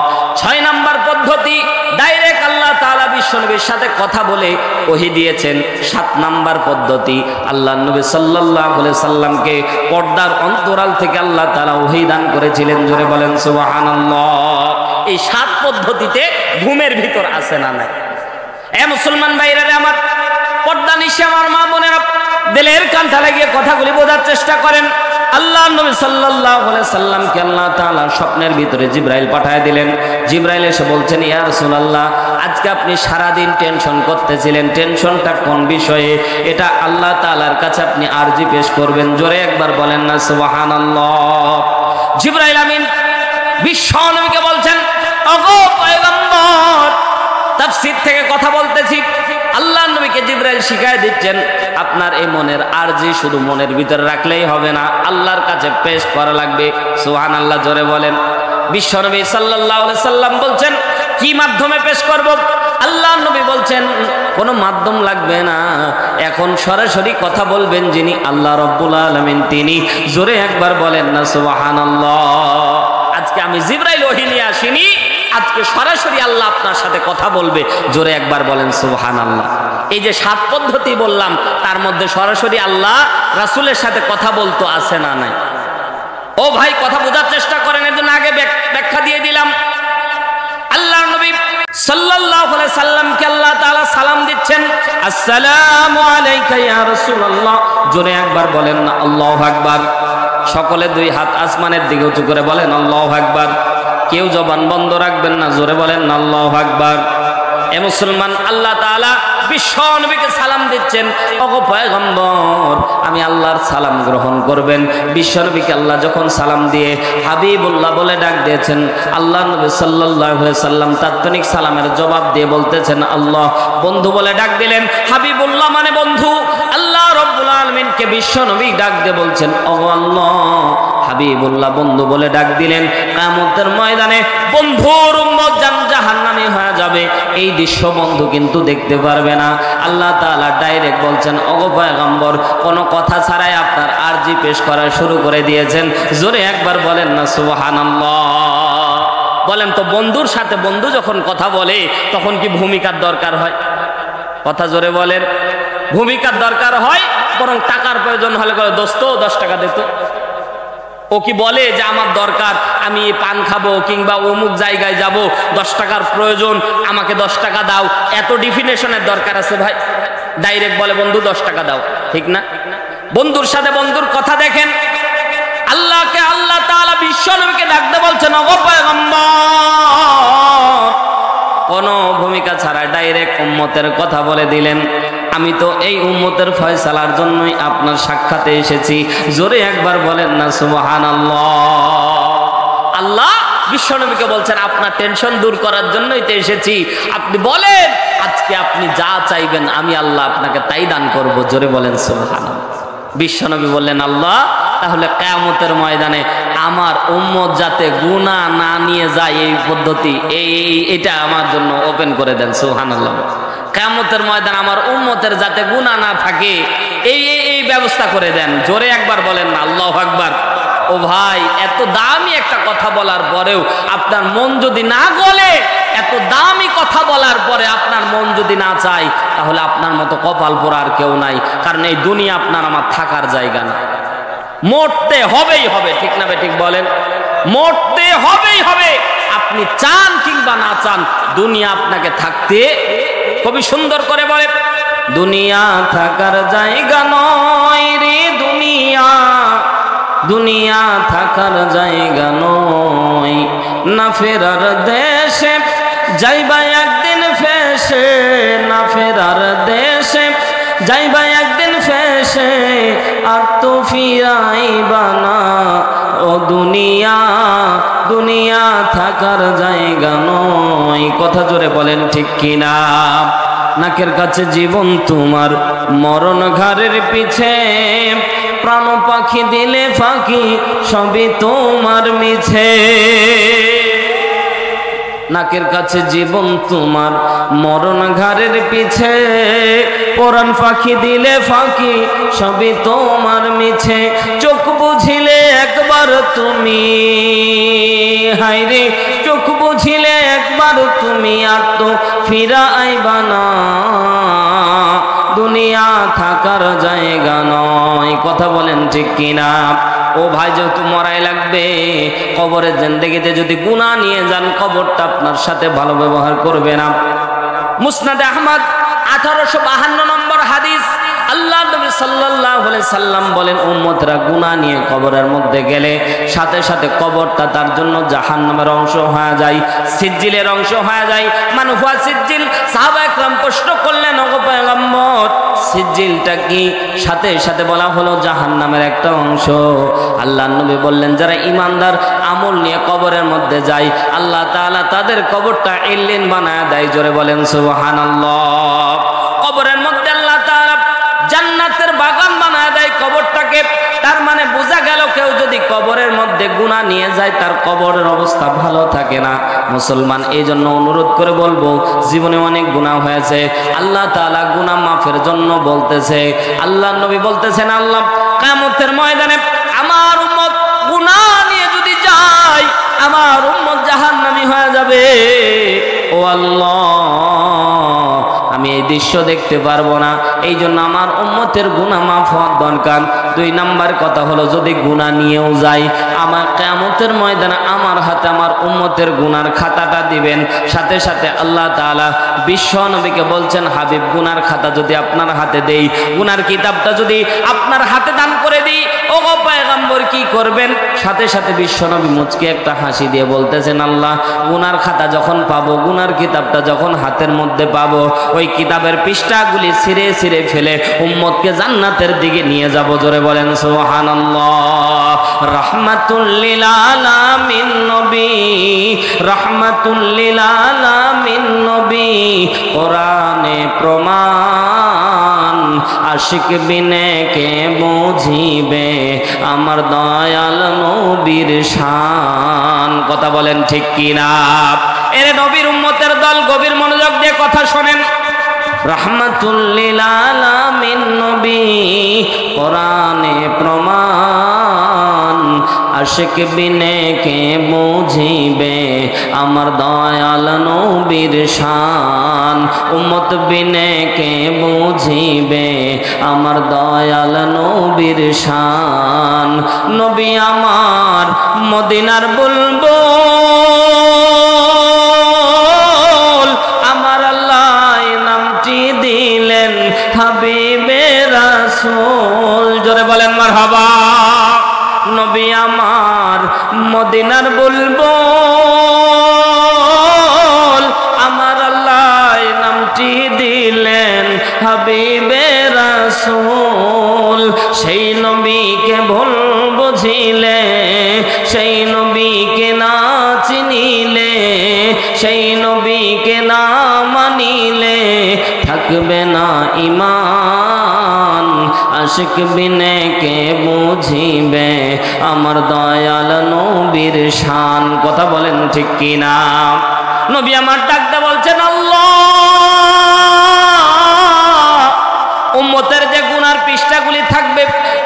6 নাম্বার পদ্ধতি, ডাইরেক্ট আল্লাহ তাআলা বিশ্বনবীর সাথে কথা বলে ওহী দিয়েছেন। 7 নাম্বার পদ্ধতি, আল্লাহর নবী সাল্লাল্লাহু আলাইহি সাল্লামকে পর্দার অন্তরাল থেকে আল্লাহ তাআলা ওহী দান করেছিলেন। জোরে বলেন সুবহানাল্লাহ। এই 7 পদ্ধতিতে ঘুমের ভিতর আছে না নাই? মুসলমান ভাইরা আমার, পর্দা নিশে আমার মা বোনেরা, দিলের কান্থা লাগিয়ে কথাগুলি বোঝার চেষ্টা করেন। আল্লাহর নবী সাল্লাল্লাহু আলাইহি সাল্লামকে আল্লাহ তাআলা স্বপ্নের ভিতরে জিবরাইল পাঠিয়ে দিলেন। জিবরাইল এসে বলছেন, ইয়া রাসূলুল্লাহ, আজকে আপনি সারা দিন টেনশন করতেছিলেন, টেনশনটা কোন বিষয়ে? এটা আল্লাহ তাআলার কাছে আপনি আরজি পেশ করবেন। জোরে একবার বলেন না সুবহানাল্লাহ। জিবরাইল আমিন বিশ্ব নবীকে বলছেন, ওগো পয়গম্বর, তাফসীর থেকে কথা বলতেছি। আল্লাহর নবীকে জিবরাইল শিখায় দিচ্ছেন, আপনার এই মনের আরজি শুধু মনের ভিতরে রাখলেই হবে না, আল্লাহর কাছে পেশ করা লাগবে। সুবহানাল্লাহ। জোরে বলেন। বিশ্বনবী সাল্লাল্লাহু আলাইহি সাল্লাম বলছেন, কি মাধ্যমে পেশ করব? আল্লাহর নবী বলছেন, কোনো মাধ্যম লাগবে না, এখন সরাসরি কথা বলবেন যিনি আল্লাহ রাব্বুল আলামিন, তিনি। জোরে একবার বলেন না সুবহানাল্লাহ। আজকে আমি জিবরাইল ওহী নিয়ে আসিনি, আজকে সরাসরি আল্লাহ আপনার সাথে কথা বলবে। জোরে একবার বলেন সুবহানাল্লাহ। এই যে 7 পদ্ধতি বললাম, তার মধ্যে সরাসরি আল্লাহ রাসূলের সাথে কথা বলতো, আছে না নাই? ও ভাই, কথা বোঝার চেষ্টা করেন, এর জন্য আগে ব্যাখ্যা দিয়ে দিলাম। আল্লাহর নবী সাল্লাল্লাহু আলাইহি সাল্লামকে আল্লাহ তাআলা সালাম দিচ্ছেন, আসসালামু আলাইকা ইয়া রাসূলুল্লাহ। জোরে একবার বলেন না আল্লাহু আকবার। সকলে 2 হাত আসমানের দিকে উঁচু করে বলেন আল্লাহু আকবার। কেউ জবান বন্ধ রাখবেন না, জোরে বলেন আল্লাহু আকবার। এ মুসলমান, আল্লাহ তাআলা বিশ্ব নবীকে সালাম দিচ্ছেন, ওগো পয়গম্বর আমি আল্লাহর সালাম গ্রহণ করবেন। বিশ্ব নবীকে আল্লাহ যখন সালাম দিয়ে হাবিবুল্লাহ বলে ডাক দিয়েছেন, আল্লাহ নবী সাল্লাল্লাহু আলাইহি সাল্লাম তাৎক্ষণিক সালামের জবাব দিয়ে বলতেছেন আল্লাহ। বন্ধু বলে ডাক দিলেন, হাবিবুল্লাহ মানে বন্ধু। আল্লাহ রাব্বুল আলামিনকে বিশ্ব নবী ডাক দিয়ে বলছেন, ওগো আল্লাহ, হাবিবুল্লাহ বন্ধু বলে ডাক দিলেন। কিয়ামতের ময়দানে বন্ধুর উম্মত জাহান্নামী হয়ে যাবে, এই দৃশ্য বন্ধু কিন্তু দেখতে পারবে না। আল্লাহ তাআলা ডাইরেক্ট বলছেন, ওগো পয়গম্বর, কোনো কথা ছাড়াই আপনার আরজি পেশ করা শুরু করে দিয়েছেন। জোরে একবার বলেন না সুবহানাল্লাহ। বলেন তো, বন্ধুর সাথে বন্ধু যখন কথা বলে তখন কি ভূমিকার দরকার হয়? কথা জোরে বলেন। ভূমিকার দরকার হয়, বরং টাকার প্রয়োজন হলে করে দোস্ত 10 টাকা দিত। ও কি বলে যে আমার দরকার, আমি পান খাবো কিংবা অমুক জায়গায় যাব, 10 টাকার প্রয়োজন, আমাকে 10 টাকা দাও? এত ডিফিনেশনের দরকার আছে ভাই? ডাইরেক্ট বলে বন্ধু 10 টাকা দাও, ঠিক না? বন্ধুর সাথে বন্ধুর কথা দেখেন। আল্লাহকে আল্লাহ তাআলা বিশ্ব নবীকে ডাকতে বলছেন, ওগো পয়গম্বর, কোন ভূমিকা ছাড়া ডাইরেক্ট উম্মতের কথা বলে দিলেন। আমি তো এই উম্মতের ফয়সালার জন্যই আপনার সাক্ষাতে এসেছি। জোরে একবার বলেন না সুবহানাল্লাহ। আল্লাহ বিশ্ব নবীকে বলছেন, আপনার টেনশন দূর করার জন্যই তো এসেছি। আপনি বলেন, আজকে আপনি যা চাইবেন আমি আল্লাহ আপনাকে তাই দান করব। জোরে বলেন সুবহানাল্লাহ। বিশ্ব নবী বললেন, আল্লাহ তাহলে কিয়ামতের ময়দানে আমার উম্মত যাতে গুনাহ না নিয়ে যায় এই পদ্ধতি, এটা আমার জন্য ওপেন করে দেন। সুবহানাল্লাহ। কিয়ামতের ময়দান আমার উম্মতের যাতে গুনাহ না থাকে এই ব্যবস্থা করে দেন। জোরে একবার বলেন না আল্লাহু আকবার। ও ভাই, এত দামি একটা কথা বলার পরেও আপনার মন যদি না গলে, এত দামি কথা বলার পরে আপনার মন যদি না চায়, তাহলে আপনার মতো কপাল পোড়া আর কেউ নাই। কারণ এই দুনিয়া আপনার আমার থাকার জায়গা না। মরতে হবেই হবে, ঠিক না ঠিক বলেন? মরতে হবেই হবে, আপনি চান কিংবা না চান, দুনিয়া আপনাকে থাকতে। কবি সুন্দর করে বলে, দুনিয়া থাকার জায়গা নয় রে দুনিয়া, দুনিয়া থাকার জায়গা নয়, না ফেরার দেশে যাইবা একদিন ফেসে, না ফেরার দেশে যাইবা একদিন ফেসে, আর তো ফিরাইবা না ও দুনিয়া, দুনিয়া থাকার জায়গা নয়। কথা জোরে বলেন ঠিক কিনা? নাকের কাছে জীবন তোমার, মরণ ঘাড়ের পিছে, প্রাণ পাখি দিলে ফাঁকি, সবই তোমার মিছে। নাকের কাছে জীবন তোমার, মরণ ঘাড়ের পিছে, পরাণ পাখি দিলে ফাঁকি, সবই তোমার মিছে। চোখ বুঝিলে একবার তুমি, হায়রে চোখ বুঝিলে একবার তুমি, আর তো ফিরা আইবা না, দুনিয়া থাকার জায়গা নয়। কথা বলেন ঠিক কিনা? ও ভাই, যেহেতু মরাই লাগবে, কবরের জিন্দেগিতে যদি গুনাহ নিয়ে যান, কবরটা আপনার সাথে ভালো ব্যবহার করবে না। মুসনাদে আহমদ 1852 নম্বর হাদিস, আল্লাহ নবী সাল্লাল্লাহু আলাইহি সাল্লাম বলেন, উম্মতরা গুনাহ নিয়ে কবরের মধ্যে গেলে সাথে সাথে কবরটা তার জন্য জাহান্নামের অংশ হয়ে যায়, সিজ্জিলের অংশ হয়ে যায়। মানে হুয়া সিজ্জিল? সাহাবা একরাম প্রশ্ন করলেন, ওগো পয়গম্বর, সিজ্জিলটা কি? সাথে সাথে বলা হলো জাহান্নামের একটা অংশ। আল্লাহ নবী বললেন, যারা ঈমানদার আমল নিয়ে কবরের মধ্যে যায়, আল্লাহ তাআলা তাদের কবরটা ইল্লিন বানায় দেয়। জোরে বলেন সুবহানাল্লাহ। কবরের মধ্যে আল্লাহ তাআলা জান্নাতের বাগান বানায় দেয় কবরটাকে। তার মানে বোঝা গেল, কেউ যদি কবরের মধ্যে গুনাহ নিয়ে যায়, তার কবরের অবস্থা ভালো থাকে না। মুসলমান, এই জন্য অনুরোধ করে বলবো, জীবনে অনেক গুনাহ হয়েছে, আল্লাহ তাআলা গুনাহ মাফের জন্য বলতেছে। আল্লাহ নবী বলতেছেন, আল্লাহ কিয়ামতের ময়দানে আমার উম্মত গুনাহ নিয়ে যদি যায়, আমার উম্মত জাহান্নামী হয়ে যাবে। ও আল্লাহ, আমি এই দৃশ্য দেখতে পারবো না, এই জন্য আমার উম্মতের গুনাহ মাফ হওয়ার দরকার। 2 নাম্বার কথা হলো, যদি গুনাহ নিয়েও যাই, আমার কিয়ামতের ময়দানে আমার হাতে আমার উম্মতের গুনার খাতাটা দিবেন। সাথে সাথে আল্লাহ তাআলা বিশ্ব নবীকে বলছেন, হাবিব গুনার খাতা যদি আপনার হাতে দেই, গুনার কিতাবটা যদি আপনার হাতে দান করে দিই, ও গো পয়গম্বর কি করবেন? সাথে সাথে বিশ্ব নবী মুচকি একটা হাসি দিয়ে বলতেছেন, আল্লাহ গুনার খাতা যখন পাবো, গুনার কিতাবটা যখন হাতের মধ্যে পাবো, ওই কিতাবের পৃষ্ঠাগুলি ছিঁড়ে ছিঁড়ে ফেলে উম্মতকে জান্নাতের দিকে নিয়ে যাব। জোরে বলেন সুবহানাল্লাহ। রাহমাতুল লিল আলামিন নবী, রাহমাতুল লিল আলামিন নবী, কোরআনে প্রমাণ, আশিক বিনে কে বুঝিবে আমার দয়াল নবীর শান। কথা বলেন ঠিক কিনা? এরে নবীর উম্মতের দল, গভীর মনোযোগ দিয়ে কথা শোনেন। রাহমাতুল লিল আলামিন নবী, কোরআনে প্রমাণ, আশিক বিনে কে বুঝিবে আমার দয়াল নবীর শান, উম্মত বিনে কে বুঝিবে আমার দয়াল নবীর শান। নবী আমার মদিনার বুলবুল, আমার আল্লাহ নামটি দিলেন হাবিবে রাসূল। জোরে বলেন মারহাবা। নবী আমার মদিনার বুলবুল, আমার আল্লাহ নামটি দিলেন হাবিবে রাসূল। সেই নবীকে ভুল বুঝিলে, সেই নবীকে না চিনিলে, সেই নবীকে না মানিলে থাকবে না ঈমান, আশিক বিনে কে বুঝিবে আমার দয়াল নবীর শান। কথা বলেন ঠিক কিনা? নবী আমার ডাকতে বলছেন, আল্লাহ উম্মতের যে গুনার পৃষ্ঠাগুলি থাকবে,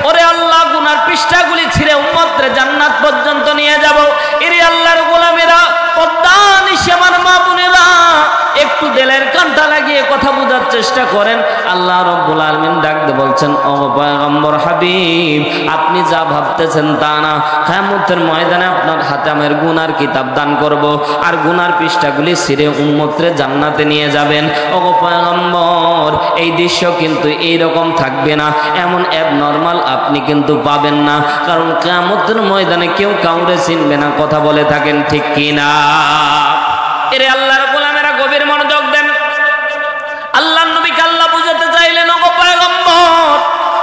ওরে আল্লাহ গুনার পৃষ্ঠাগুলি ছিঁড়ে উম্মতের জান্নাত পর্যন্ত নিয়ে যাব। এরে আল্লাহর গোলামেরা, পর্দা নিশি আমার মা বোনেরা, একটু দিলের কানটা লাগিয়ে কথা বোঝার চেষ্টা করেন। আল্লাহ রাব্বুল আলামিন ডাকতে বলছেন, ও পয়গম্বর হাবিব, আপনি যা ভাবতেছেন তা না। কিয়ামতের ময়দানে আপনার হাতে আমার গুনার কিতাব দান করব, আর গুনার পৃষ্ঠাগুলি ছিঁড়ে উম্মতরে জান্নাতে নিয়ে যাবেন। ও পয়গম্বর, এই দৃশ্য কিন্তু এইরকম থাকবে না, এমন অ্যাবনর্মাল আপনি কিন্তু পাবেন না, কারণ কিয়ামতের ময়দানে কেউ কাউরে চিনবে না। কথা বলে থাকেন ঠিক কিনা? এরে আল্লাহর গোলামেরা, গভীর মনোযোগ দেন। আল্লাহর নবীকে আল্লাহ বুঝাতে চাইলেন, ওগো পয়গম্বর,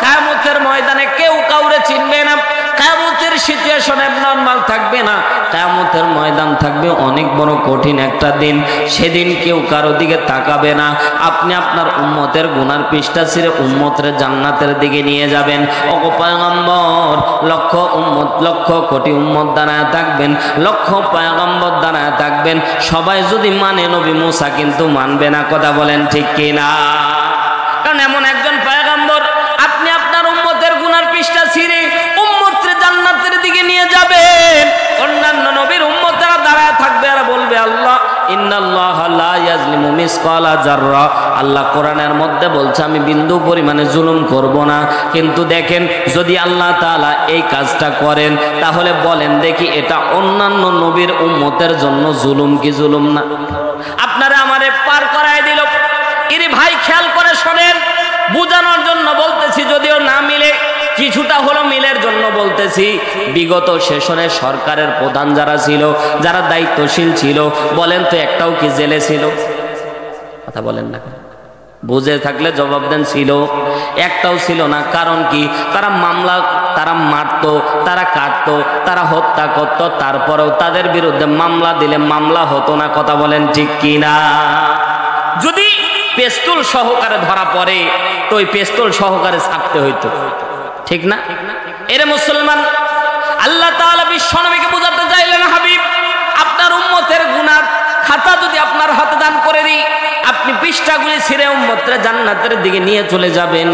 কিয়ামতের ময়দানে কেউ কাউরে চিনবে না, কিয়ামতের সিচুয়েশন নরমাল থাকবে না, কিয়ামতের ময়দান থাকবে অনেক বড় কঠিন একটা দিন। সেদিন কেউ কারো দিকে তাকাবে না। আপনি আপনার উম্মতের গুনার পৃষ্ঠা ছিঁড়ে উম্মতের জান্নাতের দিকে নিয়ে যাবেন। ওগো পয়গম্বর, লক্ষ উম্মত, লক্ষ কোটি উম্মত দাঁড়ায় থাকবেন, লক্ষ পয়গম্বর দাঁড়ায় থাকবেন। সবাই যদি মানে নবী মুসা কিন্তু মানবে না। কথা বলেন ঠিক কিনা? কারণ এমন একজন পয়গম্বর, আপনি আপনার উম্মতের গুনার পৃষ্ঠা ছিঁড়ে উম্মতের জান্নাতের দিকে নিয়ে যাবেন। অন্যান্য নবীর উম্মতেরা দাঁড়ায় থাকবে আর বলবে, আল্লাহ ইন্নাল্লাহা লা ইয়াজলিমু মিসকালা যাররা। আল্লাহ কোরআনের মধ্যে বলছে আমি বিন্দু পরিমাণে জুলুম করব না। কিন্তু দেখেন, যদি আল্লাহ তাআলা এই কাজটা করেন, তাহলে বলেন দেখি এটা অন্যান্য নবীর উম্মতের জন্য জুলুম কি জুলুম না? আপনারা আমারে পার করায় দিল। এরে ভাই, খেয়াল করে শোনেন, বুঝানোর জন্য বলতেছি, যদিও না মিলে, কিছুটা হলো মিলের জন্য বলতেছি। বিগত সেশনে সরকারের প্রধান যারা ছিল, যারা দায়িত্বশীল ছিল, বলেন তো একটাও কি জেলে ছিল? কথা বলেন না, বুঝে থাকলে জবাব দেন। ছিল? একটাও ছিল না। কারণ কি? তারা মামলা, তারা মারতো, তারা কাটতো, তারা হত্যা করত, তারপরেও তাদের বিরুদ্ধে মামলা দিলে মামলা হতো না। কথা বলেন ঠিক কিনা? যদি পেস্তুল সহকারে ধরা পড়ে তো ওই পেস্তুল সহকারে ছাড়তে হইতো, ঠিক না? এরে মুসলমান, আল্লাহ তাআলা বিশ্ব নবীকে বুঝাতে চাইলেন, হাবিব আপনার উম্মতের গুনাহ খাতা যদি আপনার হাতে দান করে দিই, আপনি পৃষ্ঠাগুলি ছিঁড়ে উম্মতরা জান্নাতের দিকে নিয়ে চলে যাবেন।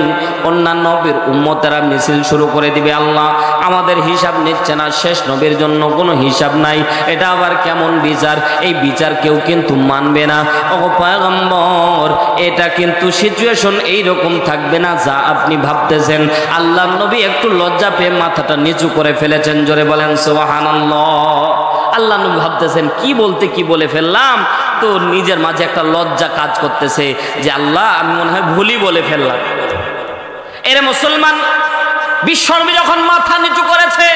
অন্যান্য নবীর উম্মতেরা মিছিল শুরু করে দিবে, আল্লাহ আমাদের হিসাব নিচ্ছে না, শেষ নবীর জন্য কোনো হিসাব নাই, এটা আবার কেমন বিচার? এই বিচার কেউ কিন্তু মানবে না। ওগো পয়গম্বর, এটা কিন্তু সিচুয়েশন এইরকম থাকবে না যা আপনি ভাবতেছেন। আল্লাহর নবী একটু লজ্জা পেয়ে মাথাটা নিচু করে ফেলেছেন। জোরে বলেন সুবহানাল্লাহ। আল্লাহ নবী ভাবতেছেন কি বলতে কি বলে ফেললাম, তো নিজের মাঝে একটা লজ্জা কাজ করতেছে যে আল্লাহ আমি মনে হয় ভুলই বলে ফেললাম। এর মুসলমান, বিশ্বনবী যখন মাথা নিচু করেছে,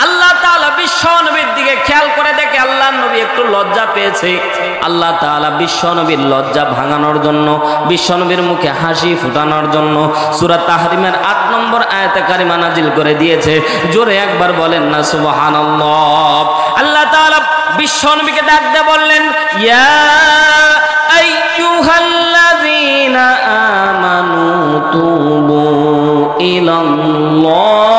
আল্লাহ তাআলা বিশ্বনবীর দিকে খেয়াল করে দেখে আল্লাহর নবী একটু লজ্জা পেয়েছে। আল্লাহ তাআলা বিশ্বনবীর লজ্জা ভাঙানোর জন্য, বিশ্বনবীর মুখে হাসি ফুটানোর জন্য সূরা তাহরিমের ৮ নম্বর আয়াতে কারিমা নাজিল করে দিয়েছে। জোরে একবার বলেন না সুবহানাল্লাহ। আল্লাহ তাআলা বিশ্বনবীকে ডাক দিয়ে বললেন, ইয়া আইয়ুহাল্লাযীনা আমানু তুবু ইলাল্লাহ।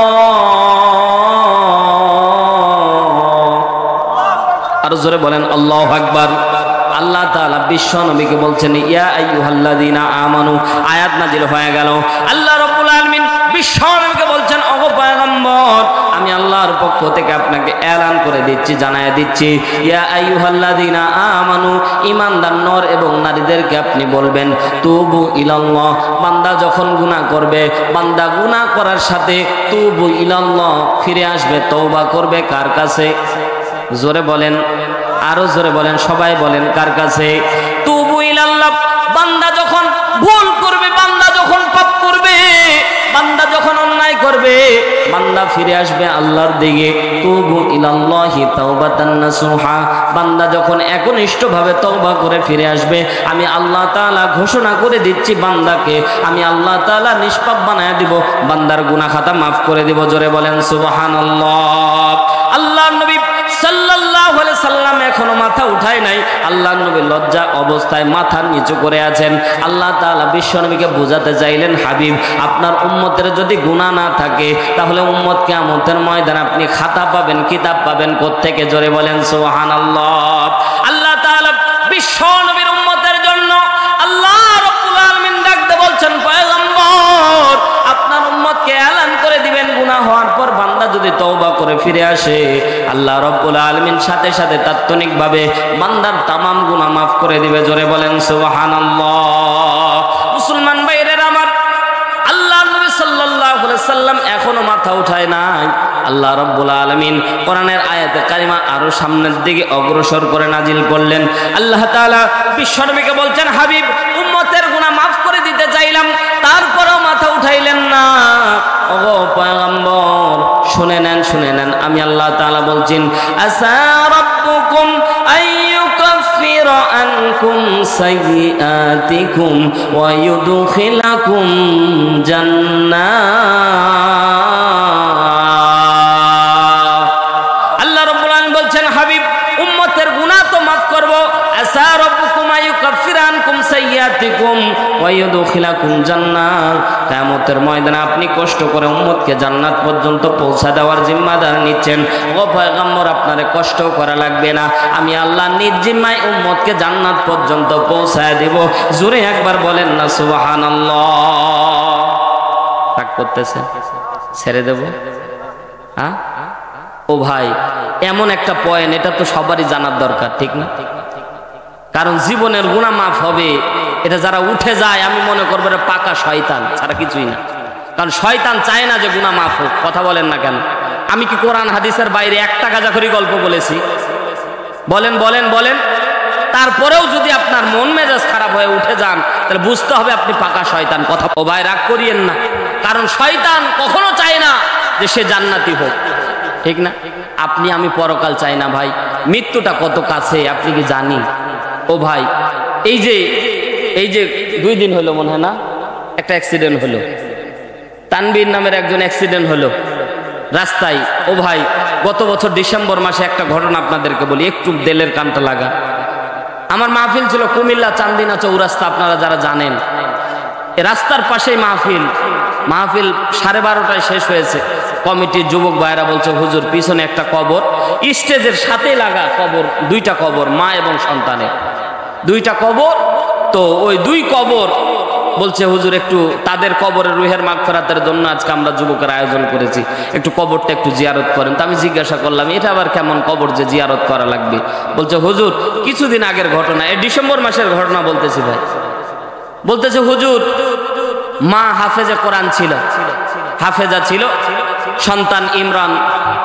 আর জোরে বলেন আল্লাহু আকবার। আল্লাহ তাআলা বিশ্ব নবীকে বলছেন ইয়া আইয়ুহাল্লাযীনা আমানু, আয়াত নাজিল হয়ে গেল। আল্লাহ রাব্বুল আলামিন বিশ্ব নবীকে বলছেন, ওগো পয়গম্বর, আমি আল্লাহর পক্ষ থেকে আপনাকে এলান করে দিচ্ছি, জানায় দিচ্ছি, ইয়া আইয়ুহাল্লাযীনা আমানু, ঈমানদার নর এবং নারীদেরকে আপনি বলবেন তুবু ইলাল্লাহ। বান্দা যখন গুনাহ করবে, বান্দা গুনাহ করার সাথে তুবু ইলাল্লাহ, ফিরে আসবে, তওবা করবে কার কাছে? জোরে বলেন, আরো জোরে বলেন, সবাই বলেন কার কাছে? তুবু ইলাল্লাহ। বান্দা যখন ভুল করবে, বান্দা যখন পাপ করবে, বান্দা যখন অন্যায় করবে, বান্দা ফিরে আসবে আল্লাহর দিকে। তুবু ইলাল্লাহি তাওবাতান নাসুহা। বান্দা যখন একনিষ্ঠভাবে তওবা করে ফিরে আসবে, আমি আল্লাহ তাআলা ঘোষণা করে দিচ্ছি, বান্দাকে আমি আল্লাহ তাআলা নিষ্পাপ বানায় দিব, বান্দার গুনাহ খাতা মাফ করে দিব। জোরে বলেন সুবহানাল্লাহ। আল্লাহর নবী সাল্লাল্লাহু আলাইহি সাল্লাম এখনো মাথা উঠায় নাই। আল্লাহর নবী লজ্জা অবস্থায় মাথা নিচু করে আছেন। আল্লাহ তাআলা বিশ্ব নবীকে বোঝাতে চাইলেন, হাবিব, আপনার উম্মতের যদি গুনাহ না থাকে, তাহলে উম্মত কিয়ামতের ময়দানে আপনি খাতা পাবেন, কিতাব পাবেন কোত্থেকে? জোরে বলেন সুবহানাল্লাহ। আল্লাহ তাআলা বিশ্ব নবীর উম্মতের জন্য আল্লাহ রাব্বুল আলামিন ডাকতে বলছেন, পয়গম্বর, আপনার উম্মতকে এলান করে দিবেন, গুনাহ হওয়ার পর বান্দা যদি তওবা করে ফিরে আসে, আল্লাহ রাব্বুল আলামিন সাথে সাথে তাৎক্ষণিকভাবে বান্দার তামাম গুনাহ মাফ করে দিবে। জোরে বলেন সুবহানাল্লাহ। মুসলমান ভাইরা আমার, আল্লাহ নবী সাল্লাল্লাহু আলাইহি সাল্লাম এখনো মাথা উঠায় নাই। আল্লাহ রাব্বুল আলামিন কোরআনের আয়াতে কারিমা আরো সামনের দিকে অগ্রসর করে নাজিল করলেন। আল্লাহ তাআলা বিশ্বনবীকে বলছেন, হাবিব, উম্মতের গুনাহ মাফ করে দিতে চাইলাম, তারপরেও মাথা উঠাইলেন না। ওগো পয়গম্বর, শুনে নেন, শুনে নেন, আমি আল্লাহ তাআলা বলছেন, আসা রাব্বুকুম আইয়ুকাফিরা আনকুম সাইয়্যাতিকুম ওয়া ইউদখিলাকুম জান্নাত। আল্লাহ রাব্বুল আলামিন বলছেন, হাবিব, উম্মতের গুনাহ তো মাফ করব। আসা রাব্বুকুম আইয়ুকাফিরা আনকুম সাইয়্যাতিকুম ওয়া ইউদখিলাকুম জান্নাত। কিয়ামতের ময়দানে আপনি কষ্ট করে উম্মতকে জান্নাত পর্যন্ত পৌঁছা দেওয়ার জিম্মাদার নিচ্ছেন। ও পয়গম্বর, আপনারে কষ্ট করা লাগবে না, আমি আল্লাহ নিজ জিম্মায় উম্মতকে জান্নাত পর্যন্ত পৌঁছায় দেব। জোরে একবার বলেন না সুবহানাল্লাহ। রাগ করতেছে? ছেড়ে দেব? হ্যাঁ ও ভাই, এমন একটা পয়েন্ট, এটা তো সবারই জানার দরকার, ঠিক না? কারণ জীবনের গুনাহ মাফ হবে, এটা যারা উঠে যায়, আমি মনে করবো এটা পাকা শয়তান ছাড়া কিছুই না। কারণ শয়তান চায় না যে গুনাহ মাফ হোক। কথা বলেন না কেন? আমি কি কোরআন হাদিসের বাইরে একটা গাঁজাখড়ি গল্প বলেছি? বলেন বলেন বলেন। তারপরেও যদি আপনার মন মেজাজ খারাপ হয়ে উঠে যান, তাহলে বুঝতে হবে আপনি পাকা শয়তান। কথা ও ভাই, রাগ করিয়েন না, কারণ শয়তান কখনো চায় না যে সে জান্নাতি হোক, ঠিক না? আপনি আমি পরকাল চাই না ভাই। মৃত্যুটা কত কাছে আপনি কি জানি? ও ভাই, এই যে 2 দিন হলো মনে হয় না, একটা অ্যাক্সিডেন্ট হলো, তানবীর নামের একজন অ্যাক্সিডেন্ট হলো রাস্তায়। ও ভাই, গত বছর ডিসেম্বর মাসে একটা ঘটনা আপনাদেরকে বলি, একটু দিলের কানটা লাগা। আমার মাহফিল ছিল কুমিল্লা চান্দিনা চৌরাস্তা, আপনারা যারা জানেন, এই রাস্তার পাশেই মাহফিল 12:30টায় শেষ হয়েছে। কমিটির যুবক ভাইরা বলছে, হুজুর, পিছনে একটা কবর, স্টেজের সাথে লাগা কবর, 2টা কবর, মা এবং সন্তানের 2টা কবর। তো ওই দুই কবর বলছে হুজুর একটু তাদের কবরের রুহের মাগফিরাতের জন্য আজকে আমরা যুবকের আয়োজন করেছি, একটু কবরটা একটু জিয়ারত করেন। তো আমি জিজ্ঞাসা করলাম এটা আবার কেমন কবর যে জিয়ারত করা লাগবে? বলছে হুজুর কিছুদিন আগের ঘটনা, এই ডিসেম্বর মাসের ঘটনা বলতেছি ভাই। বলতেছে হুজুর মা হাফেজা কোরআন ছিল, হাফেজা ছিল, সন্তান ইমরান,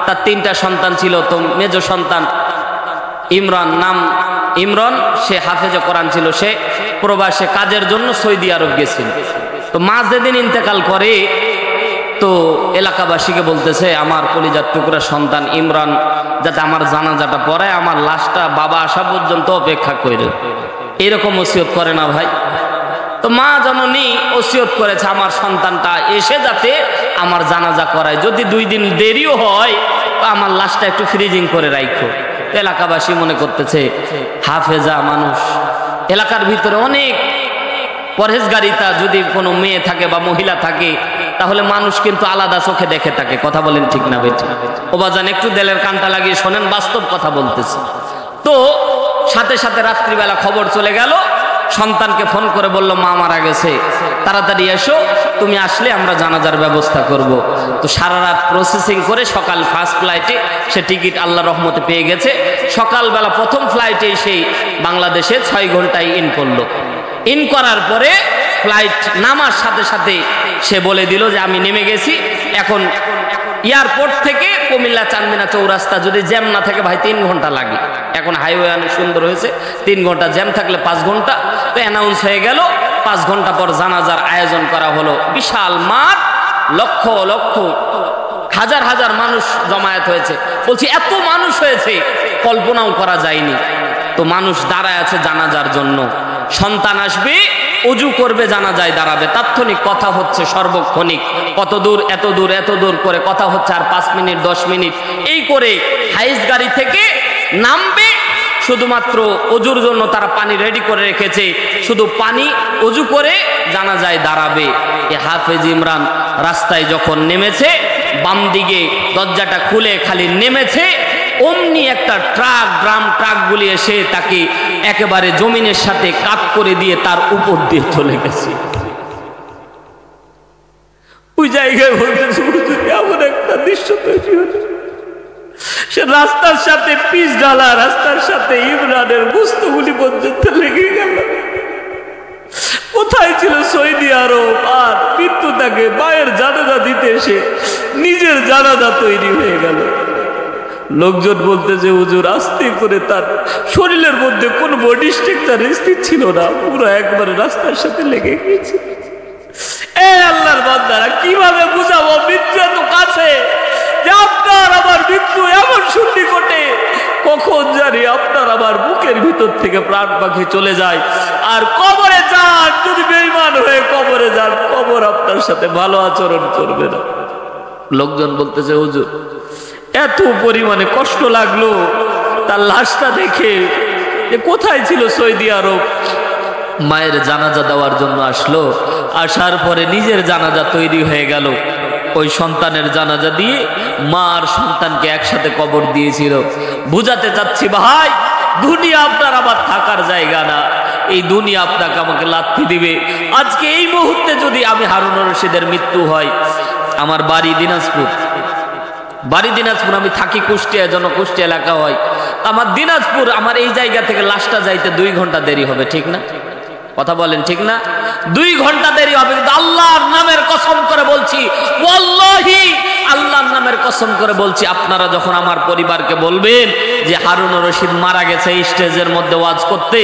তার 3টা সন্তান ছিল। তো মেজ সন্তান ইমরান, নাম ইমরান, সে হাফেজা কোরআন ছিল, সে প্রবাসে কাজের জন্য সৌদি আরব গেছিল। তো মা যেদিন ইন্তেকাল করে তো এলাকাবাসীকে বলতেছে আমার কলিজার টুকরা সন্তান ইমরান যাতে আমার জানাজাটা পড়ায়, আমার লাশটা বাবা আসা পর্যন্ত অপেক্ষা করে, এরকম ওসিয়ত করে না ভাই? তো মা জননী ওসিয়ত করেছে আমার সন্তানটা এসে যাতে আমার জানাজা করায়, যদি 2 দিন দেরিও হয় তো আমার লাশটা একটু ফ্রিজিং করে রাখো। এলাকাবাসী মনে করতেছে হাফেজা মানুষ, এলাকার ভিতরে অনেক পরহেজগারিতা যদি কোনো মেয়ে থাকে বা মহিলা থাকে তাহলে মানুষ কিন্তু আলাদা চোখে দেখে থাকে। কথা বলেন ঠিক না বেঠিক? ও বাজান একটু দেলের কানটা লাগিয়ে শোনেন, বাস্তব কথা বলতেছে। তো সাথে সাথে রাত্রিবেলা খবর চলে গেল, সন্তানকে ফোন করে বলল মা মারা গেছে, তাড়াতাড়ি এসো, তুমি আসলে আমরা জানাজার ব্যবস্থা করব। তো সারা রাত প্রসেসিং করে সকাল ফার্স্ট ফ্লাইটে সে টিকিট আল্লাহর রহমতে পেয়ে গেছে। সকালবেলা প্রথম ফ্লাইটে সেই বাংলাদেশে 6 ঘন্টায় ইন করলো। ইন করার পরে ফ্লাইট নামার সাথে সাথে সে বলে দিল যে আমি নেমে গেছি। এখন এয়ারপোর্ট থেকে কুমিল্লা চান্দিনা চৌরাস্তা যদি জ্যাম না থাকে ভাই 3 ঘন্টা লাগে। এখন হাইওয়ে অনেক সুন্দর হয়েছে, 3 ঘন্টা, জ্যাম থাকলে 5 ঘন্টা। তো অ্যানাউন্স হয়ে গেল 5 ঘন্টা পর জানাজার আয়োজন করা হলো। বিশাল মাঠ, লক্ষ লক্ষ হাজার হাজার মানুষ জমায়েত হয়েছে। বলছি এত মানুষ হয়েছে কল্পনাও করা যায়নি। তো মানুষ দাঁড়ায় আছে জানাজার জন্য, সন্তান আসবে, উজু করবে, জানাজায় দাঁড়াবে। তাৎক্ষণিক কথা হচ্ছে সর্বক্ষণিক, কত দূর, এত দূর, এত দূর করে কথা হচ্ছে, আর 5 মিনিট 10 মিনিট এই করে হাইস গাড়ি থেকে নামবে। শুধুমাত্র অজুর জন্য তারা পানি রেডি করে রেখেছে, শুধু পানি অজু করে জানাজায় দাঁড়াবে। এ হাফেজ ইমরান রাস্তায় যখন নেমেছে, বাম দিকে দরজাটা খুলে খালি নেমেছে, অমনি একটা ট্রাক, ড্রাম ট্রাকগুলি এসে তাকে একেবারে জমিনের সাথে কাট করে দিয়ে তার উপর দিয়ে চলে গেছে। ওই জায়গায় বলতেছে এমন একটা দৃশ্য তৈরি হলো, সে রাস্তার সাথে পিচ ঢালা, রাস্তার সাথে ইমরানের বস্তুগুলি পর্যন্ত লেগে গেল। কোথায় ছিল সৌদি আরব, আর মৃত্যু তাকে মায়ের জানাজা দিতে এসে নিজের জানাজা তৈরি হয়ে গেল। লোকজন বলতেছে হুজুর আস্তে করে, তার শরীরের মধ্যে কোন বডি স্ট্রাকচার স্থির ছিল না, পুরো একবারে রাস্তার সাথে লেগে গিয়েছে। এ আল্লাহর বান্দারা, কিভাবে বুঝাবো মৃত্যু এত কাছে, যে আপনার আমার মৃত্যু এমন সন্নিকটে, কখন জানি আপনার আমার বুকের ভিতর থেকে প্রাণ পাখি চলে যায়। আর কবরে যান, যদি বেঈমান হয়ে কবরে যান, কবর আপনার সাথে ভালো আচরণ করবে না। লোকজন বলতেছে হুজুর এত পরিমাণে কষ্ট লাগলো তার লাশটা দেখে, যে কোথায় ছিল সৌদি আরব, মায়ের জানাজা দেওয়ার জন্য আসলো, আসার পরে নিজের জানাজা তৈরি হয়ে গেল। ওই সন্তানের জানাজা দিয়ে মা আর সন্তানকে একসাথে কবর দিয়েছিল। বুঝাতে চাচ্ছি ভাই, দুনিয়া আপনার আবার থাকার জায়গা না, এই দুনিয়া আপনাকে আমাকে লাথি দিবে। আজকে এই মুহূর্তে যদি আমি হারুনুর রশিদের মৃত্যু হয়, আমার বাড়ি দিনাজপুর, আমি থাকি কুষ্টিয়া, জনকুষ্টিয়া এলাকা হয়, আমার দিনাজপুর, আমার এই জায়গা থেকে লাশটা যাইতে 2 ঘন্টা দেরি হবে, ঠিক না? কথা বলেন ঠিক না? 2 ঘন্টা দেরি হবে। কিন্তু আল্লাহর নামের কসম করে বলছি, ওয়াল্লাহি আল্লাহর নামের কসম করে বলছি, আপনারা যখন আমার পরিবারকে বলবেন যে হারুনুর রশিদ মারা গেছে এই স্টেজের মধ্যে ওয়াজ করতে,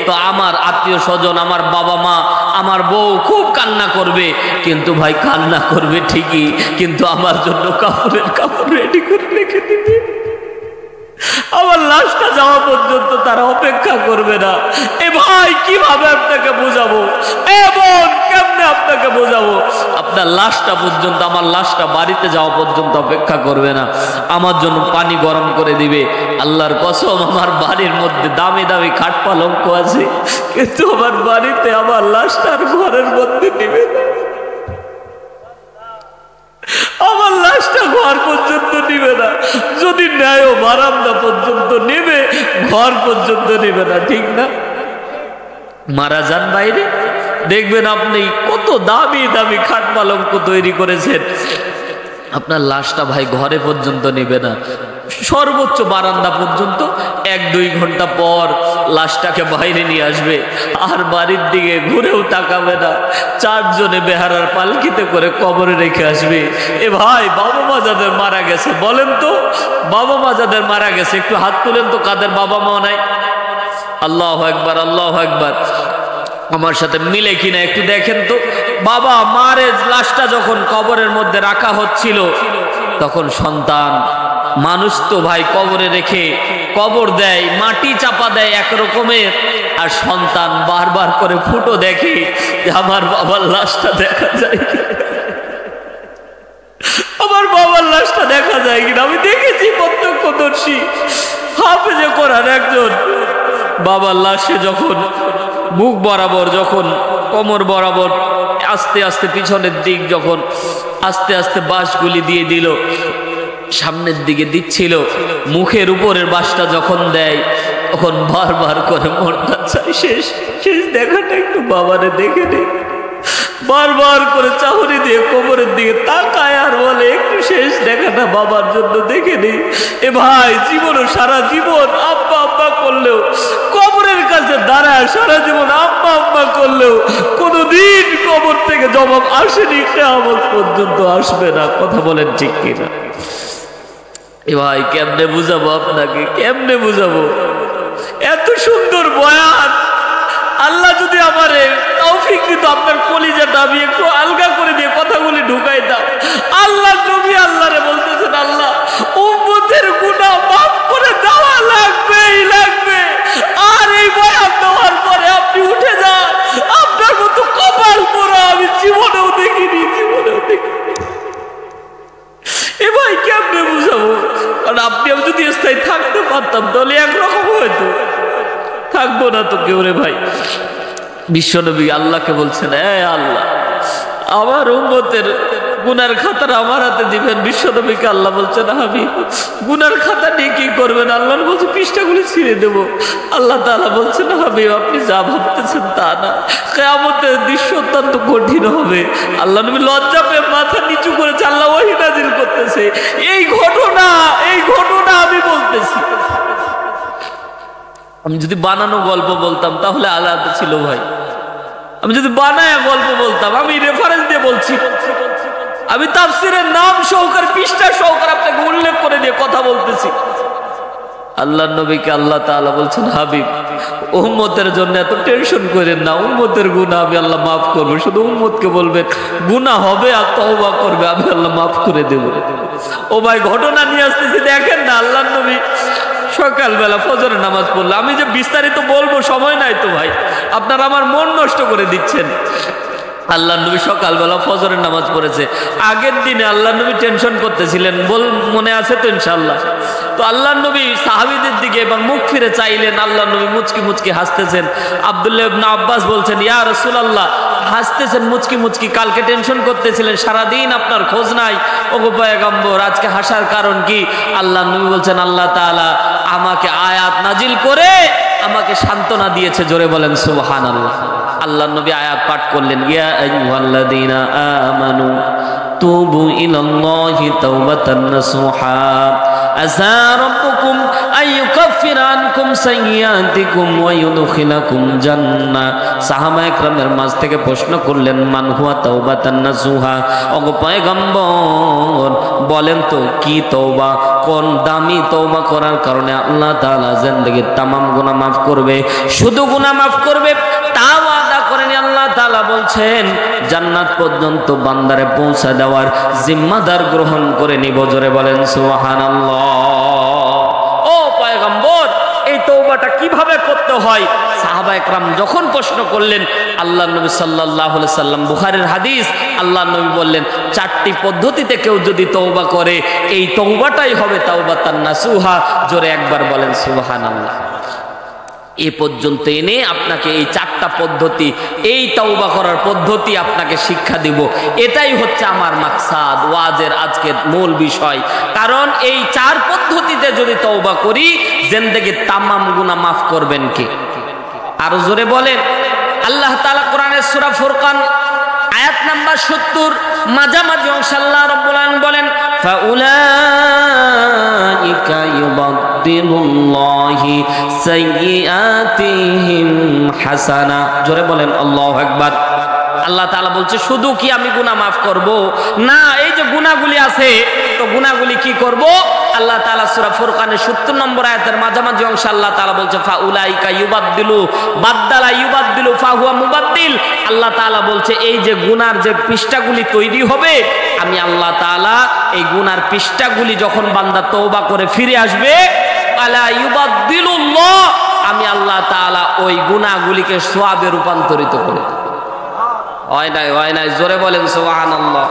তো আমার আত্মীয় স্বজন, আমার বাবা মা, আমার বউ খুব কান্না করবে। কিন্তু ভাই কান্না করবে ঠিকই, কিন্তু আমার জন্য কাপড় রেডি করে রেখে দিবে। আমার লাশটা যাওয়া পর্যন্ত তারা অপেক্ষা করবে না। এ ভাই কিভাবে আপনাকে বোঝাবো, এ বোন কেমনে আপনাকে বোঝাবো? আপনার লাশটা পর্যন্ত, আমার লাশটা বাড়িতে যাওয়া পর্যন্ত অপেক্ষা করবে না, আমার জন্য পানি গরম করে দিবে। আল্লাহর কসম, আমার বাড়ির মধ্যে দামি দামি খাট পালঙ্ক আছে, কিন্তু আমার বাড়িতে আমার লাশটার ঘরের মধ্যে দিবে না, আমার লাশটা ঘর পর্যন্ত নিবে না। যদি নেয় বারান্দা পর্যন্ত নেবে, ঘর পর্যন্ত নেবে না, ঠিক না? মারা যান বাইরে, দেখবেন আপনি কত দামি দামি খাট পালঙ্ক তৈরি করেছেন, আপনার লাশটা ভাই ঘরে পর্যন্ত নেবে না, সর্বোচ্চ বারান্দা পর্যন্ত 1-2 ঘন্টা পর লাশটাকে বাইরে নিয়ে আসবে, আর বাড়ির দিকে ঘুরেও তাকাবে না। 4 জনে বেহারার পালকিতে করে কবরে রেখে আসবে। এ ভাই, বাবা মা যাদের মারা গেছে, বলেন তো, বাবা মা যাদের মারা গেছে একটু হাত তুলেন তো, কাদের বাবা মা নাই? আল্লাহু আকবার, আল্লাহু আকবার। আমার সাথে মিলে কিনা একটু দেখেন তো। বাবা মারে লাশটা যখন কবরের মধ্যে রাখা হচ্ছিল, তখন সন্তান, মানুষ তো ভাই কবরে রেখে কবর দেয়, মাটি চাপা দেয় একরকমের, আর সন্তান বারবার করে ফুটো দেখে যে আমার বাবার লাশটা দেখা যায় কিনা, আমার বাবার লাশটা দেখা যায় কিনা। আমি দেখেছি, প্রত্যক্ষদর্শী হাফেজে কোরআন একজন বাবার লাশে যখন মুখ বরাবর, যখন কোমর বরাবর আস্তে আস্তে পিছনের দিক যখন আস্তে আস্তে বাঁশগুলি দিয়ে দিল, সামনের দিকে দিচ্ছিল, মুখের উপরের বাঁশটা যখন দেয়, তখন বারবার করে মনটা চাই শেষ শেষ দেখাটা একটু বাবারে দেখে নেই। বারবার করে চাহনি দিয়ে কোমরের দিকে তাকায় আর বলে একটু শেষ দেখাটা বাবার জন্য দেখে নেই। এ ভাই, জীবনও সারা জীবন আব্বা আব্বা করলেও, কবরের কাছে দাঁড়ায় সারা জীবন আব্বা আব্বা করলেও কোনোদিন কবর থেকে জবাব আসেনি, কিয়ামত পর্যন্ত আসবে না। কথা বলেন ঠিক কিনা? এ ভাই, কেমনে বুঝাবো আপনাকে, কেমনে বুঝাবো? এত সুন্দর বয়ান, আল্লাহ যদি আমারে তৌফিক দিত, আপনার কলিজাটা আমি একটু আলগা করে দিয়ে কথাগুলি ঢুকাইতাম। আল্লাহ নবী আল্লাহরে বলতেছেন, আল্লাহ উম্মতের গুনাহ মাফ করে দেওয়া লাগবেই লাগবে। আর এই বয়ান দেওয়ার পরে আপনি উঠে যান, আপনার মতো কপাল পোড়া আমি জীবনেও দেখিনি, জীবনেও দেখিনি। এ ভাই, কেমনে বুঝাবো? কারণ আপনি আমি যদি স্থায়ী থাকতে পারতাম তাহলে একরকম হয়তো, থাকবো না তো কেউ। রে ভাই, বিশ্বনবী আল্লাহকে বলছেন, এ আল্লাহ, আমার উম্মতের গুনার খাতাটা আমার হাতে দিবেন। বিশ্বনবীকে আল্লাহ বলছেন, হাবিব গুনার খাতা নিয়ে কি করবেন? আল্লাহ বলছে পৃষ্ঠাগুলি ছিঁড়ে দেব। আল্লাহ তাআলা বলছেন, হাবিব আপনি যা ভাবতেছেন তা না, কিয়ামতের দৃশ্য অত্যন্ত কঠিন হবে। আল্লাহ নবী লজ্জা পেয়ে মাথা নিচু করেছে, আল্লাহ ওহী নাজিল করতেছে, এই ঘটনা আমি বলতেছি। আমি যদি বানানো গল্প বলতাম তাহলে আলাদা ছিল ভাই। আমি যদি বানায়া গল্প বলতাম, আমি রেফারেন্স দিয়ে বলছি, আমি তাফসীরের নাম সহকারে, পৃষ্ঠা সহকারে আপনাকে উল্লেখ করে দিয়ে কথা বলতেছি। আল্লাহর নবীকে আল্লাহ তাআলা বলছেন, হাবিব উম্মতের জন্য এত টেনশন করেন না, উম্মতের গুনাহ আমি আল্লাহ মাফ করবো। শুধু উম্মতকে বলবেন গুনাহ হবে আর তওবা করবে, আমি আল্লাহ মাফ করে দেব। ও ভাই, ঘটনা নিয়ে আসতেছি, দেখেন না, আল্লাহর নবী সকালবেলা ফজরের নামাজ পড়লো। আমি যে বিস্তারিত বলবো সময় নাই তো ভাই, আপনারা আমার মন নষ্ট করে দিচ্ছেন। আল্লাহ নবী সকালবেলা ফজরের নামাজ পড়েছে। আগের দিনে আল্লাহ নবী টেনশন করতেছিলেন, মনে আছে তো ইনশাআল্লাহ? তো আল্লাহ নবী সাহাবীদের দিকে এবার মুখ ফিরে চাইলেন, আল্লাহ নবী মুচকি মুচকি হাসতেছেন। আব্দুল্লাহ ইবনে আব্বাস বলছেন, ইয়া রাসূলুল্লাহ, হাসতেছেন মুচকি মুচকি, কালকে টেনশন করতেছিলেন, সারাদিন আপনার খোঁজ নাই, ওগো পয়গম্বর আজকে হাসার কারণ কি? আল্লাহ নবী বলছেন, আল্লাহ তাআলা আমাকে আয়াত নাজিল করে আমাকে সান্ত্বনা দিয়েছে। জোরে বলেন সুবহানাল্লাহ। আল্লাহ নবী আয়াত পাঠ করলেন, ইয়া আইয়ুহাল্লাযীনা আমানু তুবু ইলাল্লাহি তাওবাতান নাসুহা আসা রাব্বুকুম আইয়ুকাফিরা আনকুম সাইয়্যাতিকুম ওয়া ইউদখিলাকুম জান্নাহ। সাহাবায়ে কেরামের মাঝ থেকে প্রশ্ন করলেন, মান হুয়া তাওবাতান নাসুহা? ওগো পয়গম্বর বলেন তো কি তওবা, কোন দামি তওবা করার কারণে আল্লাহ তাআলা জিন্দেগীর तमाम গুনাহ মাফ করবে? শুধু গুনাহ মাফ করবে তাও আদা করেনি। আল্লাহ তাআলা বলছেন, জান্নাত পর্যন্ত বান্দারে পৌঁছে দেওয়ার জিম্মাদার গ্রহণ করে নিব। জোরে বলেন সুবহানাল্লাহ। ও পয়গম্বর, এই তওবাটা কিভাবে করতে হয়? সাহাবায়ে কেরাম যখন প্রশ্ন করলেন, আল্লাহ নবী সাল্লাল্লাহু আলাইহি সাল্লাম, বুখারীর হাদিস, আল্লাহ নবী বললেন, 4টি পদ্ধতিতে কেউ যদি তওবা করে এই তওবাটাই হবে তাওবাতান নাসুহা। জোরে একবার বলেন সুবহানাল্লাহ। এ পর্যন্ত এনে আপনাকে এই 4টা পদ্ধতি, এই তওবা করার পদ্ধতি আপনাকে শিক্ষা দিব। এটাই হচ্ছে আমার মাকসাদ, ওয়াজের আজকের মূল বিষয়। কারণ এই 4 পদ্ধতিতে যদি তওবা করি, জিন্দেগীর तमाम গুনাহ মাফ করবেন কে? আরো জোরে বলেন। আল্লাহ তাআলা কোরআনের সূরা ফুরকান আয়াত নাম্বার 70 মাঝামাঝি অংশে আল্লাহ রাব্বুল আলামিন বলেন, ফাউলাইকা ইউবাদদিলুল্লাহি সাইয়্যাতিহিম হাসানা। জোরে বলেন আল্লাহু আকবার। আল্লাহ তাআলা বলছে শুধু কি আমি গুনাহ মাফ করব? না, এই যে গুনাহগুলি আছে, তো গুনাহগুলি কি করব? আল্লাহ তাআলা সূরা ফুরকানের 70 নম্বর আয়াতের মাঝামাঝি অংশে আল্লাহ তাআলা বলছে, ফাউলাইকা ইউবাদদিলু বাদদালা ইউবাদদিলু ফাহুয়া মুবাদদিল। আল্লাহ তাআলা বলছে এই যে গুনার যে পৃষ্ঠাগুলি তৈরি হবে, আমি আল্লাহ তাআলা এই গুনার পৃষ্ঠাগুলি যখন বান্দা তওবা করে ফিরে আসবে, আলা ইউবাদদিলুল্লাহ, আমি আল্লাহ তাআলা ওই গুনাহগুলিকে সওয়াবে রূপান্তরিত করে। হয় নাই, জোরে বলেন সুবহানাল্লাহ।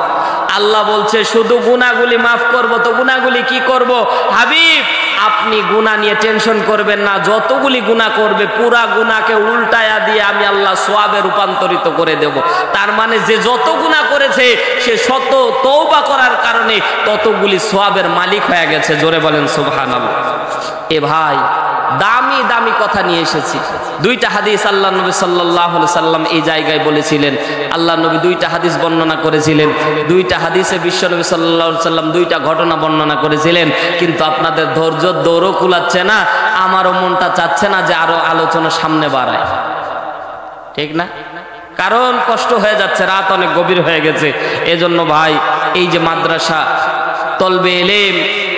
আল্লাহ বলছে শুধু গুনাহগুলি মাফ করব, তো গুনাহগুলি কি করব? হাবিব, আপনি গুনাহ নিয়ে টেনশন করবেন না, যতগুলি গুনাহ করবে পুরা গুনাহকে উল্টায়া দিয়ে আমি আল্লাহ সওয়াবে রূপান্তরিত করে দেব। তার মানে যে যত গুনাহ করেছে সে শত তওবা করার কারণে ততগুলি সওয়াবের মালিক হয়ে গেছে। জোরে বলেন সুবহানাল্লাহ। এ ভাই, দামি দামি কথা নিয়ে এসেছি। দুইটা হাদিস আল্লাহ নবী সাল্লাল্লাহু আলাইহি সাল্লাম এই জায়গায় বলেছিলেন। আল্লাহ নবী দুইটা হাদিস বর্ণনা করেছিলেন। দুইটা হাদিসে বিশ্ব নবী সাল্লাল্লাহু আলাইহি সাল্লাম দুইটা ঘটনা বর্ণনা করেছিলেন। কিন্তু আপনাদের ধৈর্য দৌড়ও কুলাচ্ছে না, আমারও মনটা চাচ্ছে না যে আরো আলোচনা সামনে বাড়ায়, ঠিক না? কারণ কষ্ট হয়ে যাচ্ছে, রাত অনেক গভীর হয়ে গেছে। এজন্য ভাই, এই যে মাদ্রাসা তলবে এলেম,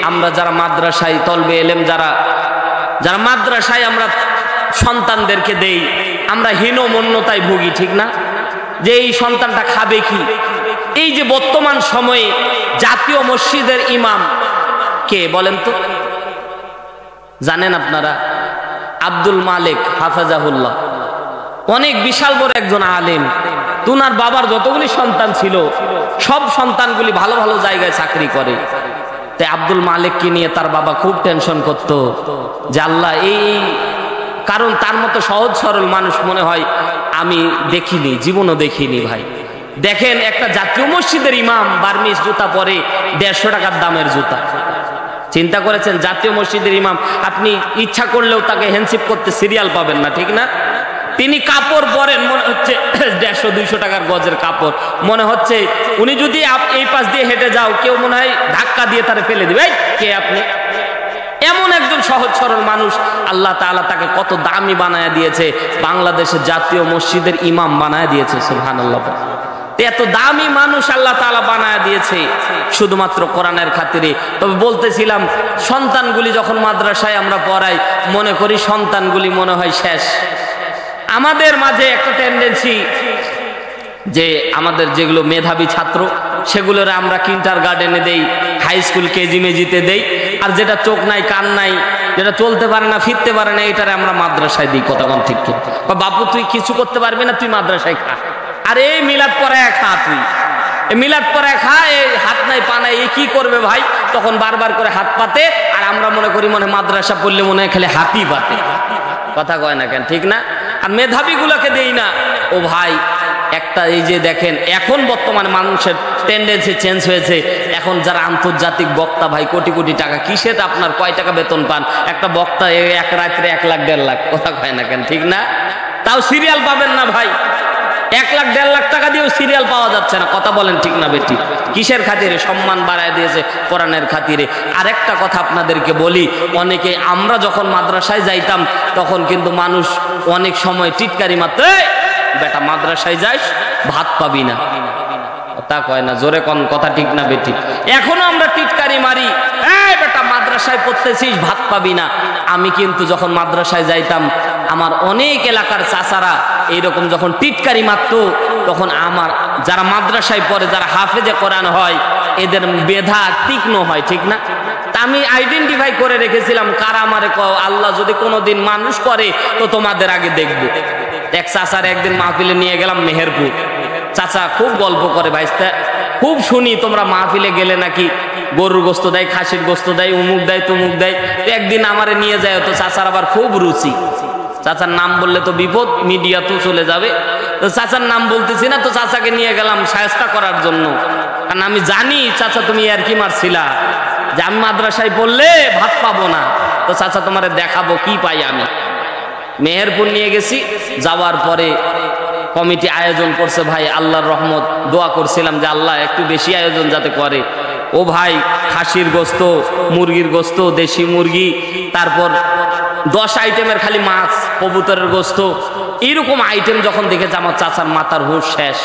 আমরা যারা মাদ্রাসায় তলবে এলেম যারা মাদ্রাসায় আমরা সন্তানদেরকে দেই, আমরা হীনমন্যতায় ভুগি, ঠিক না? যে এই সন্তানটা খাবে কি? এই যে বর্তমান সময়ে জাতীয় মসজিদের ইমাম কে বলেন তো? জানেন আপনারা? আব্দুল মালিক হাফেজাহুল্লাহ, অনেক বিশাল বড় একজন আলেম। তুনার বাবার যতগুলি সন্তান ছিল সব সন্তানগুলি ভালো ভালো জায়গায় চাকরি করে। তাই আব্দুল মালিককে নিয়ে তার বাবা খুব টেনশন করত যে আল্লাহ, এই কারণ তার মতো সহজ সরল মানুষ মনে হয় আমি দেখিনি, জীবনও দেখিনি। ভাই দেখেন, একটা জাতীয় মসজিদের ইমাম বার্মিজ জুতা পরে 150 টাকার দামের জুতা। চিন্তা করেছেন? জাতীয় মসজিদের ইমাম, আপনি ইচ্ছা করলেও তাকে হ্যান্ডশিপ করতে সিরিয়াল পাবেন না, ঠিক না? তিনি কাপড় পরেন মনে হচ্ছে 150-200 টাকার গজের কাপড়। মনে হচ্ছে উনি যদি এই পাশ দিয়ে হেঁটে যাও, কেউ মনে হয় ধাক্কা দিয়ে তারে ফেলে দিবে। কে আপনি? এমন একজন সহজ সরল মানুষ আল্লাহ তাআলা তাকে কত দামি বানায় দিয়েছে, বাংলাদেশের জাতীয় মসজিদের ইমাম বানায় দিয়েছে। সুবহানাল্লাহ। এত দামি মানুষ আল্লাহ তাআলা বানায় দিয়েছে শুধুমাত্র কোরআনের খাতিরে। তবে বলতেছিলাম, সন্তানগুলি যখন মাদ্রাসায় আমরা পড়াই, মনে করি সন্তানগুলি মনে হয় শেষ। আমাদের মাঝে একটা টেন্ডেন্সি যে আমাদের যেগুলো মেধাবী ছাত্র সেগুলোর আমরা কিন্ডার গার্ডেনে দেই, হাই স্কুল কেজি মেজিতে দেই, আর যেটা চোখ নাই কান নাই, যেটা চলতে পারে না ফিরতে পারে না, এটারে আমরা মাদ্রাসায় দিই। কতক্ষণ ঠিক কি? বাপু তুই কিছু করতে পারবি না, তুই মাদ্রাসায় খা। আর এই মিলাদ পড়ায় খা, তুই মিলাদ পড়ায় খা, এই হাত নাই পা নাই, এই কি করবে ভাই? তখন বারবার করে হাত পাতে, আর আমরা মনে করি মনে মাদ্রাসা পড়লে মনে হয় খালি হাতই পাতে। কথা কয় না কেন, ঠিক না? আর মেধাবী গুলাকে দেই না। ও ভাই, একটা এই যে দেখেন, এখন বর্তমানে মানুষের টেন্ডেন্সি চেঞ্জ হয়েছে। এখন যারা আন্তর্জাতিক বক্তা ভাই, কোটি কোটি টাকা, কিসের আপনার কয় টাকা বেতন পান? একটা বক্তা এক রাত্রে 1 লাখ 1.5 লাখ। কথা কয় না কেন, ঠিক না? তাও সিরিয়াল পাবেন না ভাই। 1 লাখ 1.5 লাখ টাকা দিয়েও সিরিয়াল পাওয়া যাচ্ছে না। কথা বলেন ঠিক না বেটি? কিসের খাতিরে? সম্মান বাড়ায় দিয়েছে কোরআনের খাতিরে। আরেকটা কথা আপনাদেরকে বলি, অনেকে আমরা যখন মাদ্রাসায় যাইতাম তখন কিন্তু মানুষ অনেক সময় টিটকারি মারতে, বেটা মাদ্রাসায় যাস ভাত পাবি না। তা কয় না, জোরে কোন কথা ঠিক না বেটি? এখনো আমরা টিটকারি মারি, এই বেটা মাদ্রাসায় পড়তেছিস ভাত পাবি না। আমি কিন্তু যখন মাদ্রাসায় যাইতাম, আমার অনেক এলাকার চাচারা এইরকম যখন টিটকারি মারতো, তখন আমার যারা মাদ্রাসায় পড়ে, যারা হাফেজে কোরআন হয়, এদের বেধা তীক্ষ্ণ হয়, ঠিক না? তা আমি আইডেন্টিফাই করে রেখেছিলাম কারা আমারে আল্লাহ যদি কোনোদিন মানুষ করে তো তোমাদের আগে দেখবো। এক চাচার একদিন মাহফিলে নিয়ে গেলাম মেহেরপুর। চাচা খুব গল্প করে, ভাইস্তা খুব শুনি তোমরা মাহফিলে গেলে নাকি গরুর গোস্ত দেয়, খাসির গোস্ত দেয়, উমুক দেয় তুমুক দেয়। একদিন আমারে নিয়ে যায়, তো চাচার আবার খুব রুচি। চাচার নাম বললে তো বিপদ, মিডিয়া তো চলে যাবে। তো চাচার নাম বলতেছি না, তো চাচাকে নিয়ে গেলাম শায়েস্তা করার জন্য। কারণ আমি জানি চাচা তুমি আর কি মারছিলা যে আমি মাদ্রাসায় পড়লে ভাত পাবো না। তো চাচা তোমারে দেখাবো কি পাই আমি। মেহেরপুর নিয়ে গেছি, যাওয়ার পরে কমিটি আয়োজন করছে ভাই, আল্লাহর রহমত, দোয়া করছিলাম যে আল্লাহ একটু বেশি আয়োজন যাতে করে। ও ভাই, খাসির গোস্ত, মুরগির গোস্ত, দেশি মুরগি, তারপর 10 আইটেমের খালি মাছ, কবুতরের গোস্ত, এইরকম আইটেম যখন দেখেছে আমার চাচার মাথার হুঁশ শেষ।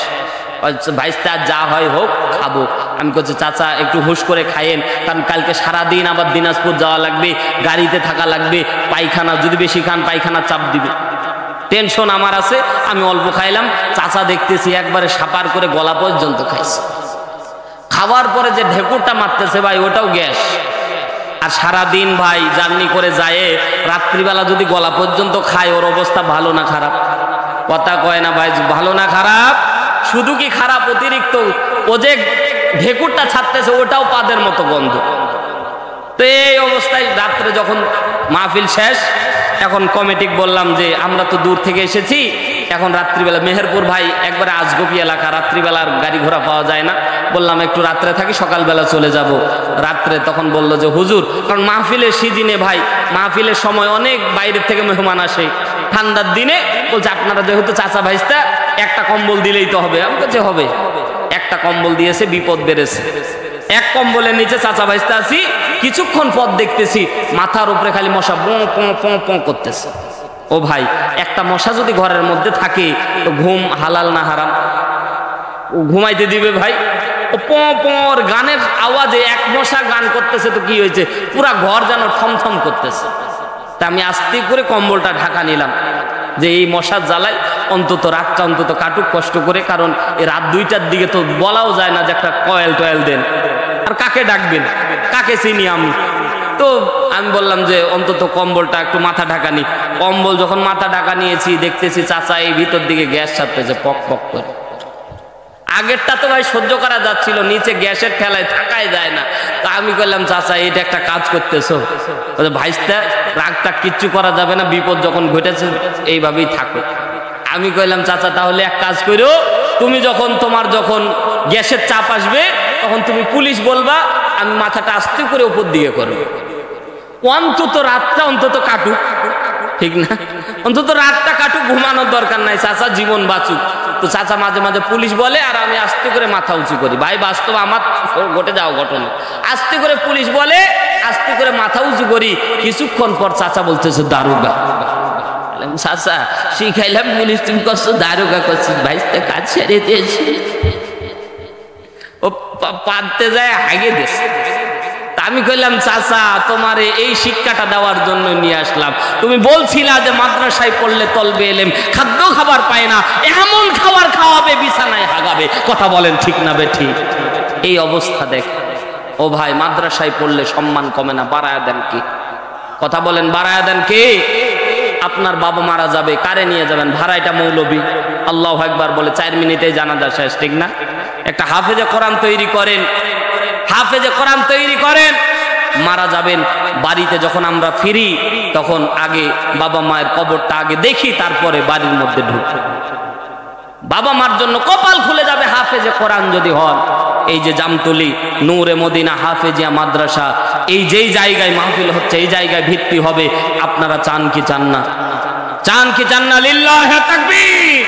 ভাইস্তা যা হয় হোক খাবো। আমি বলছি চাচা একটু হুঁশ করে খাইয়েন, কারণ কালকে সারাদিন আবার দিনাজপুর যাওয়া লাগবে, গাড়িতে থাকা লাগবে, পায়খানা যদি বেশি খান পায়খানা চাপ দিবে, টেনশন আমার আছে। আমি অল্প খাইলাম, চাচা দেখতেছি একবারে সাপার করে গলা পর্যন্ত খাইছে। খাওয়ার পরে যে ঢেকুরটা মারতেছে ভাই, ওটাও গ্যাস। আর সারাদিন ভাই জার্নি করে যায়, রাত্রিবেলা যদি গলা পর্যন্ত খায়, ওর অবস্থা ভালো না খারাপ? কথা কয় না ভাই, ভালো না খারাপ? শুধু কি খারাপ, অতিরিক্ত ও যে ঢেকুরটা ছাড়তেছে ওটাও পাদের মতো গন্ধ। তো এই অবস্থায় রাত্রে যখন মাহফিল শেষ, এখন কমিটি বললাম যে আমরা তো দূর থেকে এসেছি, এখন রাত্রিবেলা মেহেরপুর ভাই একবারে আজগবি এলাকা, রাত্রিবেলার গাড়ি ঘোড়া পাওয়া যায় না। বললাম একটু রাত্রে থাকি, সকালবেলা চলে যাব। রাত্রে তখন বলল যে হুজুর, কারণ মাহফিলের সিজনে ভাই, মাহফিলের সময় অনেক বাইরের থেকে মেহমান আসে, ঠান্ডার দিনে বলছে আপনারা যেহেতু চাচা ভাইস্তা, একটা কম্বল দিলেই তো হবে। আমি বলছি হবে। একটা কম্বল দিয়েছে, বিপদ বেড়েছে। এক কম্বলের নিচে চাচা ভাইস্তা আছি, কিছুক্ষণ পর দেখতেছি মাথার উপরে খালি মশা পঁ পঁ পঁ পঁ করতেছে। ও ভাই, একটা মশা যদি ঘরের মধ্যে থাকে তো ঘুম হালাল না হারাম? ও ঘুমাইতে দিবে ভাই? ও পঁ পর গানের আওয়াজে এক মশা গান করতেছে, তো কি হয়েছে, পুরা ঘর যেন থমথম করতেছে। তা আমি আস্তে করে কম্বলটা ঢাকা নিলাম যে এই মশার জ্বালায় অন্তত রাতটা অন্তত কাটুক কষ্ট করে, কারণ এই রাত 2টার দিকে তো বলাও যায় না যে একটা কয়েল টয়েল দেন, আর কাকে ডাকবেন, কাকে চিনি আমি। তো আমি বললাম যে অন্তত কম্বলটা একটু মাথা ঢাকা নি। কম্বল যখন মাথা ঢাকা নিয়েছি, দেখতেছি চাচা এই ভিতর দিকে গ্যাস ছাড়তেছে পক পক করে। আগেরটা তো ভাই সহ্য করা যাচ্ছিল, নিচে গ্যাসের ঠেলায় থাকাই যায় না। তা আমি বললাম চাচা এটা একটা কাজ করতেছো, ভাইস্তা রাগটা কিচ্ছু করা যাবে না, বিপদ যখন ঘটেছে এইভাবেই থাকো। আমি কইলাম চাচা তাহলে এক কাজ করো, তুমি যখন তোমার যখন গ্যাসের চাপ আসবে তখন তুমি পুলিশ বলবা, আমি মাথাটা আস্তে করে উপর দিকে করবো, অন্তত রাতটা অন্তত কাটুক, ঠিক না? অন্তত রাতটা কাটুক, ঘুমানোর দরকার নাই, চাচা জীবন বাঁচুক। তো চাচা মাঝে মাঝে পুলিশ বলে, আর আমি আস্তে করে মাথা উঁচু করি। ভাই বাস্তব আমার ঘটে যাওয়া ঘটনা, আস্তে করে পুলিশ বলে, আস্তে করে মাথা উঁচু করি। কিছুক্ষণ পর চাচা বলতেছে দারোগা। চাচা শিখাইলাম পুলিশ, তুমি করছো দারোগা করছিস, ভাই কাজ ছেড়ে দিয়েছি। ও পারতে যায় হাগে দিয়েছে। আমি কইলাম চাচা তোমার এই শিক্ষাটা দেওয়ার জন্য নিয়ে আসলাম। তুমি বলছিলা যে মাদ্রাসায় পড়লে তলবে এলেম, খাদ্য খাবার পায় না, এমন খাবার খাওয়াবে বিছানায় হাগাবে। কথা বলেন ঠিক না বেঠিক? এই অবস্থা দেখ। ও ভাই, মাদ্রাসায় পড়লে সম্মান কমে না, বাড়ায়া দেন কি? কথা বলেন, বাড়ায়া দেন কি? আপনার বাবা মারা যাবে, কারে নিয়ে যাবেন? ভাড়াইটা মৌলবী, আল্লাহু আকবার বলে 4 মিনিটেই জানাজা শেষ, ঠিক না? একটা হাফেজে কোরআন তৈরি করেন, হাফেজে কোরআন তৈরি করেন, মারা যাবেন। বাড়িতে যখন আমরা ফিরি তখন আগে বাবা মায়ের কবরটা আগে দেখি, তারপরে বাড়ির মধ্যে ঢুকি। বাবা মার জন্য কপাল খুলে যাবে হাফেজে কোরআন যদি হন। এই যে জামতলি নূরে মদিনা হাফেজিয়া মাদ্রাসা, এই যেই জায়গায় মাহফিল হচ্ছে, এই জায়গায় ভিত্তি হবে। আপনারা চান কি চান না? চান কি চান না? লিল্লাহি তাকবীর।